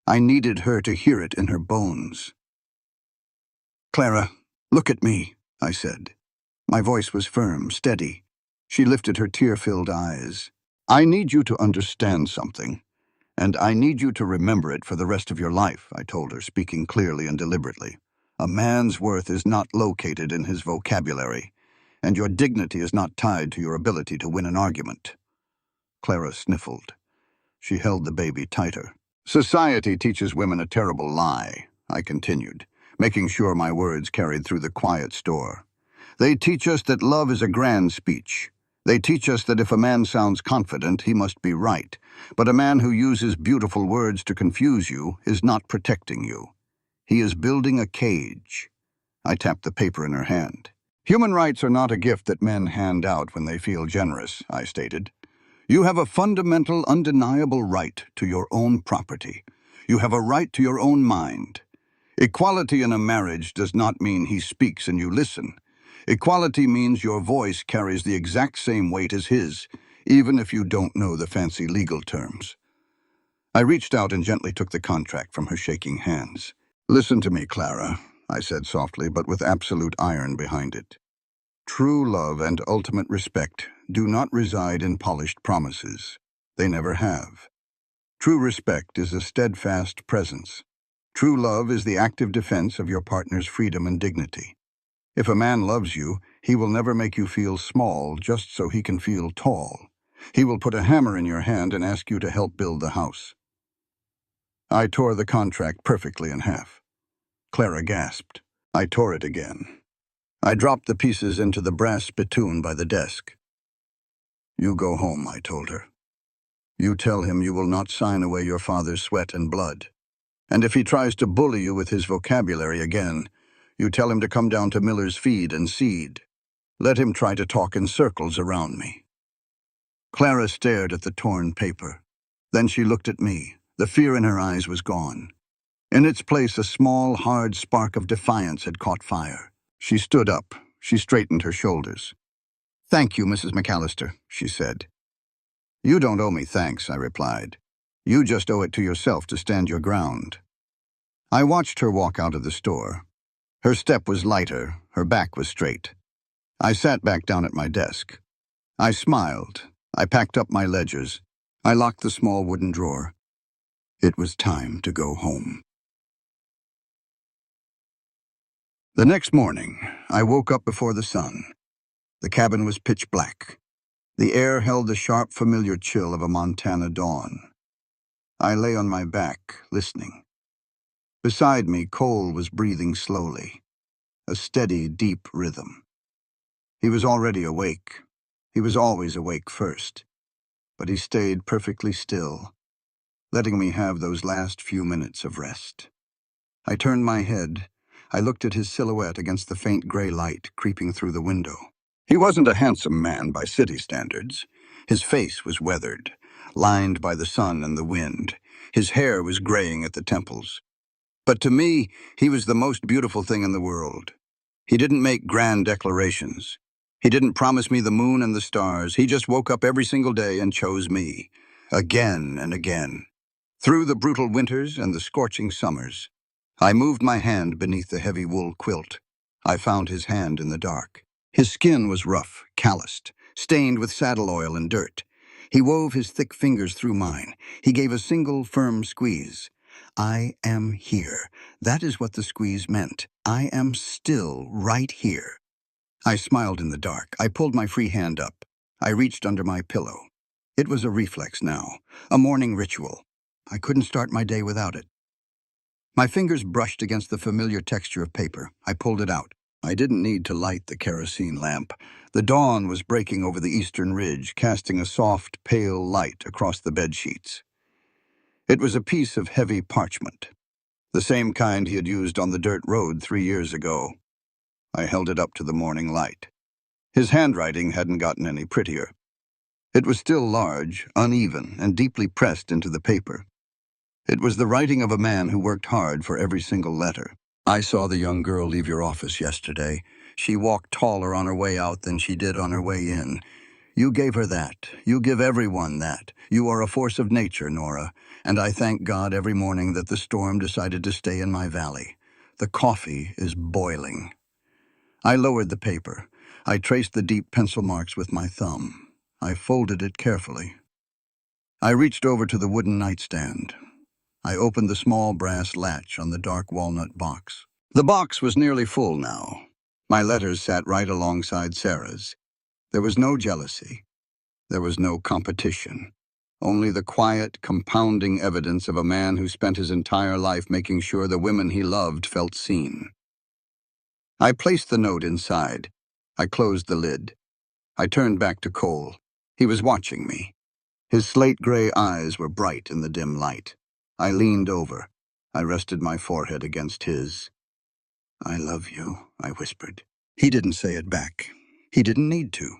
I needed her to hear it in her bones. "Clara, look at me," I said. My voice was firm, steady. She lifted her tear-filled eyes. "I need you to understand something, and I need you to remember it for the rest of your life," I told her, speaking clearly and deliberately. "A man's worth is not located in his vocabulary, and your dignity is not tied to your ability to win an argument." Clara sniffled. She held the baby tighter. "Society teaches women a terrible lie," I continued, making sure my words carried through the quiet store. "They teach us that love is a grand speech. They teach us that if a man sounds confident, he must be right. But a man who uses beautiful words to confuse you is not protecting you. He is building a cage." I tapped the paper in her hand. "Human rights are not a gift that men hand out when they feel generous," I stated. "You have a fundamental, undeniable right to your own property. You have a right to your own mind. Equality in a marriage does not mean he speaks and you listen. Equality means your voice carries the exact same weight as his, even if you don't know the fancy legal terms." I reached out and gently took the contract from her shaking hands. "Listen to me, Clara," I said softly, but with absolute iron behind it. "True love and ultimate respect do not reside in polished promises. They never have. True respect is a steadfast presence. True love is the active defense of your partner's freedom and dignity. If a man loves you, he will never make you feel small just so he can feel tall. He will put a hammer in your hand and ask you to help build the house." I tore the contract perfectly in half. Clara gasped. I tore it again. I dropped the pieces into the brass spittoon by the desk. "You go home," I told her. "You tell him you will not sign away your father's sweat and blood. And if he tries to bully you with his vocabulary again, you tell him to come down to Miller's Feed and seed. Let him try to talk in circles around me." Clara stared at the torn paper. Then she looked at me. The fear in her eyes was gone. In its place, a small, hard spark of defiance had caught fire. She stood up. She straightened her shoulders. "Thank you, Mrs. McAllister," she said. "You don't owe me thanks," I replied. "You just owe it to yourself to stand your ground." I watched her walk out of the store. Her step was lighter, her back was straight. I sat back down at my desk. I smiled. I packed up my ledgers. I locked the small wooden drawer. It was time to go home. The next morning, I woke up before the sun. The cabin was pitch black. The air held the sharp, familiar chill of a Montana dawn. I lay on my back, listening. Beside me, Cole was breathing slowly, a steady, deep rhythm. He was already awake. He was always awake first. But he stayed perfectly still, letting me have those last few minutes of rest. I turned my head. I looked at his silhouette against the faint gray light creeping through the window. He wasn't a handsome man by city standards. His face was weathered, lined by the sun and the wind. His hair was graying at the temples. But to me, he was the most beautiful thing in the world. He didn't make grand declarations. He didn't promise me the moon and the stars. He just woke up every single day and chose me, again and again. Through the brutal winters and the scorching summers, I moved my hand beneath the heavy wool quilt. I found his hand in the dark. His skin was rough, calloused, stained with saddle oil and dirt. He wove his thick fingers through mine. He gave a single, firm squeeze. I am here. That is what the squeeze meant. I am still right here. I smiled in the dark. I pulled my free hand up. I reached under my pillow. It was a reflex now, a morning ritual. I couldn't start my day without it. My fingers brushed against the familiar texture of paper. I pulled it out. I didn't need to light the kerosene lamp. The dawn was breaking over the eastern ridge, casting a soft, pale light across the bedsheets. It was a piece of heavy parchment, the same kind he had used on the dirt road 3 years ago. I held it up to the morning light. His handwriting hadn't gotten any prettier. It was still large, uneven, and deeply pressed into the paper. It was the writing of a man who worked hard for every single letter. I saw the young girl leave your office yesterday. She walked taller on her way out than she did on her way in. You gave her that. You give everyone that. You are a force of nature, Nora, and I thank God every morning that the storm decided to stay in my valley. The coffee is boiling. I lowered the paper. I traced the deep pencil marks with my thumb. I folded it carefully. I reached over to the wooden nightstand. I opened the small brass latch on the dark walnut box. The box was nearly full now. My letters sat right alongside Sarah's. There was no jealousy. There was no competition. Only the quiet, compounding evidence of a man who spent his entire life making sure the women he loved felt seen. I placed the note inside. I closed the lid. I turned back to Cole. He was watching me. His slate-gray eyes were bright in the dim light. I leaned over. I rested my forehead against his. I love you, I whispered. He didn't say it back. He didn't need to.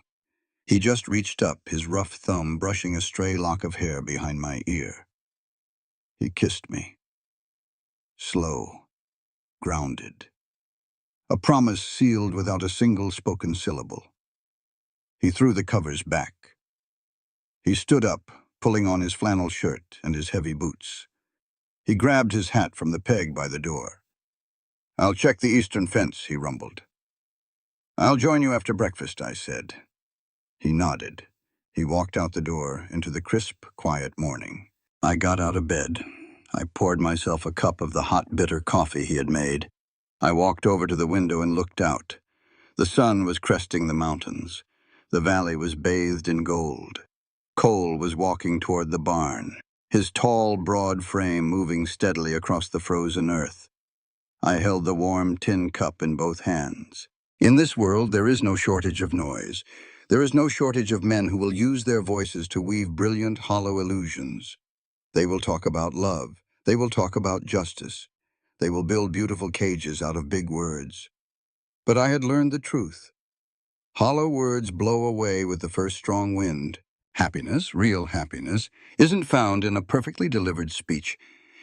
He just reached up, his rough thumb brushing a stray lock of hair behind my ear. He kissed me. Slow, grounded. A promise sealed without a single spoken syllable. He threw the covers back. He stood up, pulling on his flannel shirt and his heavy boots. He grabbed his hat from the peg by the door. I'll check the eastern fence, he rumbled. I'll join you after breakfast, I said. He nodded. He walked out the door into the crisp, quiet morning. I got out of bed. I poured myself a cup of the hot, bitter coffee he had made. I walked over to the window and looked out. The sun was cresting the mountains. The valley was bathed in gold. Cole was walking toward the barn, his tall, broad frame moving steadily across the frozen earth. I held the warm tin cup in both hands. In this world, there is no shortage of noise. There is no shortage of men who will use their voices to weave brilliant, hollow illusions. They will talk about love. They will talk about justice. They will build beautiful cages out of big words. But I had learned the truth. Hollow words blow away with the first strong wind. Happiness, real happiness, isn't found in a perfectly delivered speech.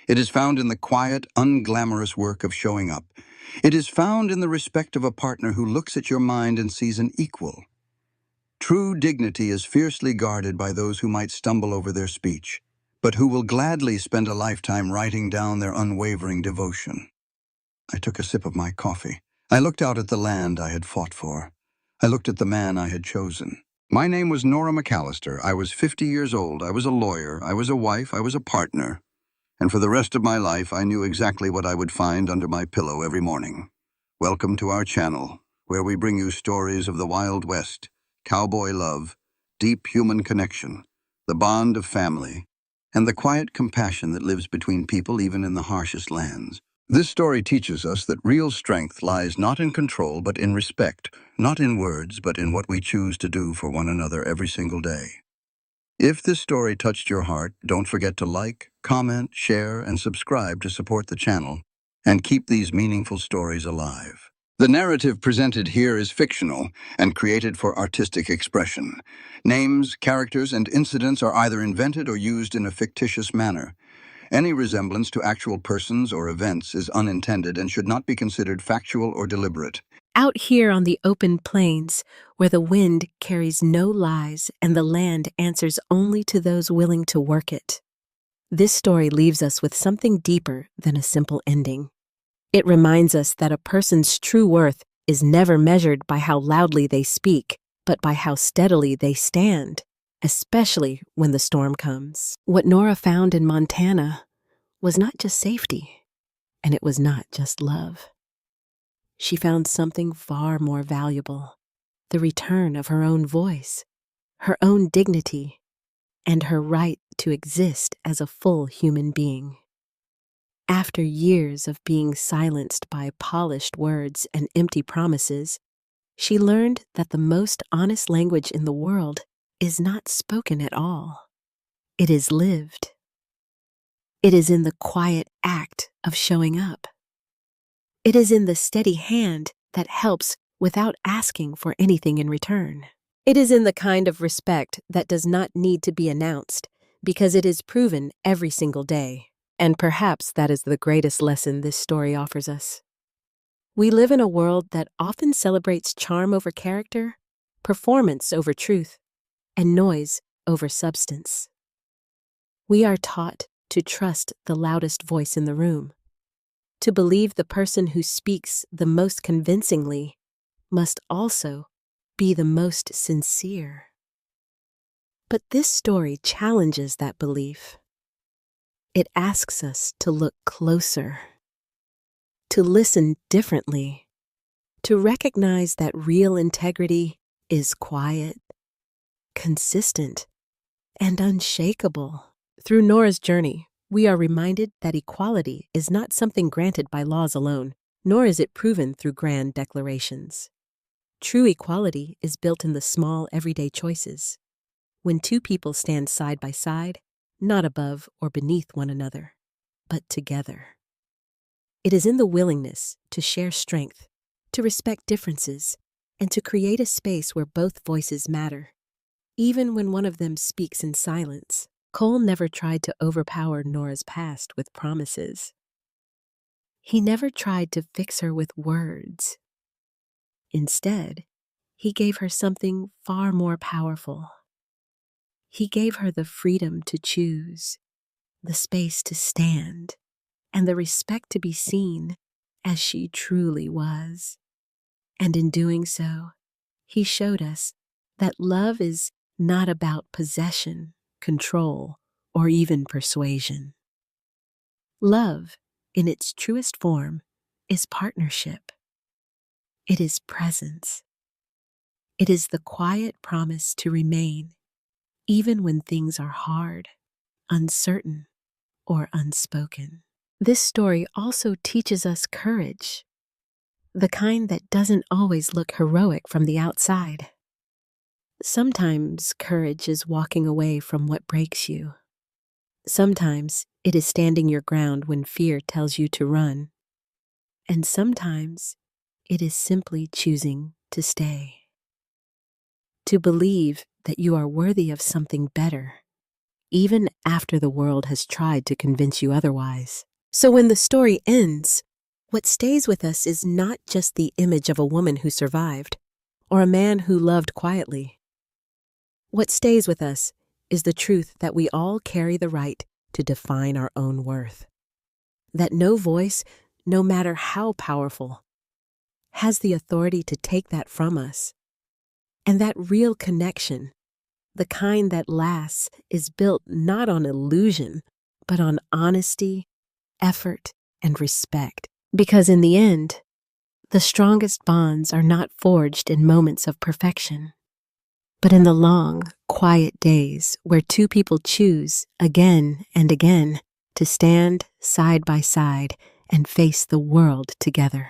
It is found in the quiet, unglamorous work of showing up. It is found in the respect of a partner who looks at your mind and sees an equal. True dignity is fiercely guarded by those who might stumble over their speech, but who will gladly spend a lifetime writing down their unwavering devotion. I took a sip of my coffee. I looked out at the land I had fought for. I looked at the man I had chosen. My name was Nora McAllister. I was 50 years old. I was a lawyer. I was a wife. I was a partner. And for the rest of my life, I knew exactly what I would find under my pillow every morning. Welcome to our channel, where we bring you stories of the Wild West, cowboy love, deep human connection, the bond of family, and the quiet compassion that lives between people even in the harshest lands. This story teaches us that real strength lies not in control but in respect, not in words but in what we choose to do for one another every single day. If this story touched your heart, don't forget to like, comment, share, and subscribe to support the channel and keep these meaningful stories alive. The narrative presented here is fictional and created for artistic expression. Names, characters, and incidents are either invented or used in a fictitious manner. Any resemblance to actual persons or events is unintended and should not be considered factual or deliberate. Out here on the open plains, where the wind carries no lies and the land answers only to those willing to work it, this story leaves us with something deeper than a simple ending. It reminds us that a person's true worth is never measured by how loudly they speak, but by how steadily they stand, especially when the storm comes. What Nora found in Montana was not just safety, and it was not just love. She found something far more valuable: the return of her own voice, her own dignity, and her right to exist as a full human being. After years of being silenced by polished words and empty promises, she learned that the most honest language in the world is not spoken at all. It is lived. It is in the quiet act of showing up. It is in the steady hand that helps without asking for anything in return. It is in the kind of respect that does not need to be announced because it is proven every single day. And perhaps that is the greatest lesson this story offers us. We live in a world that often celebrates charm over character, performance over truth, and noise over substance. We are taught to trust the loudest voice in the room, to believe the person who speaks the most convincingly must also be the most sincere. But this story challenges that belief. It asks us to look closer, to listen differently, to recognize that real integrity is quiet, consistent, and unshakable. Through Nora's journey, we are reminded that equality is not something granted by laws alone, nor is it proven through grand declarations. True equality is built in the small, everyday choices. When two people stand side by side, not above or beneath one another, but together. It is in the willingness to share strength, to respect differences, and to create a space where both voices matter, even when one of them speaks in silence. Cole never tried to overpower Nora's past with promises. He never tried to fix her with words. Instead, he gave her something far more powerful. He gave her the freedom to choose, the space to stand, and the respect to be seen as she truly was. And in doing so, he showed us that love is not about possession, control, or even persuasion. Love, in its truest form, is partnership. It is presence. It is the quiet promise to remain, even when things are hard, uncertain, or unspoken. This story also teaches us courage, the kind that doesn't always look heroic from the outside. Sometimes courage is walking away from what breaks you. Sometimes it is standing your ground when fear tells you to run. And sometimes it is simply choosing to stay. To believe that you are worthy of something better, even after the world has tried to convince you otherwise. So when the story ends, what stays with us is not just the image of a woman who survived, or a man who loved quietly. What stays with us is the truth that we all carry the right to define our own worth. That no voice, no matter how powerful, has the authority to take that from us. And that real connection, the kind that lasts, is built not on illusion, but on honesty, effort, and respect. Because in the end, the strongest bonds are not forged in moments of perfection, but in the long, quiet days where two people choose again and again to stand side by side and face the world together.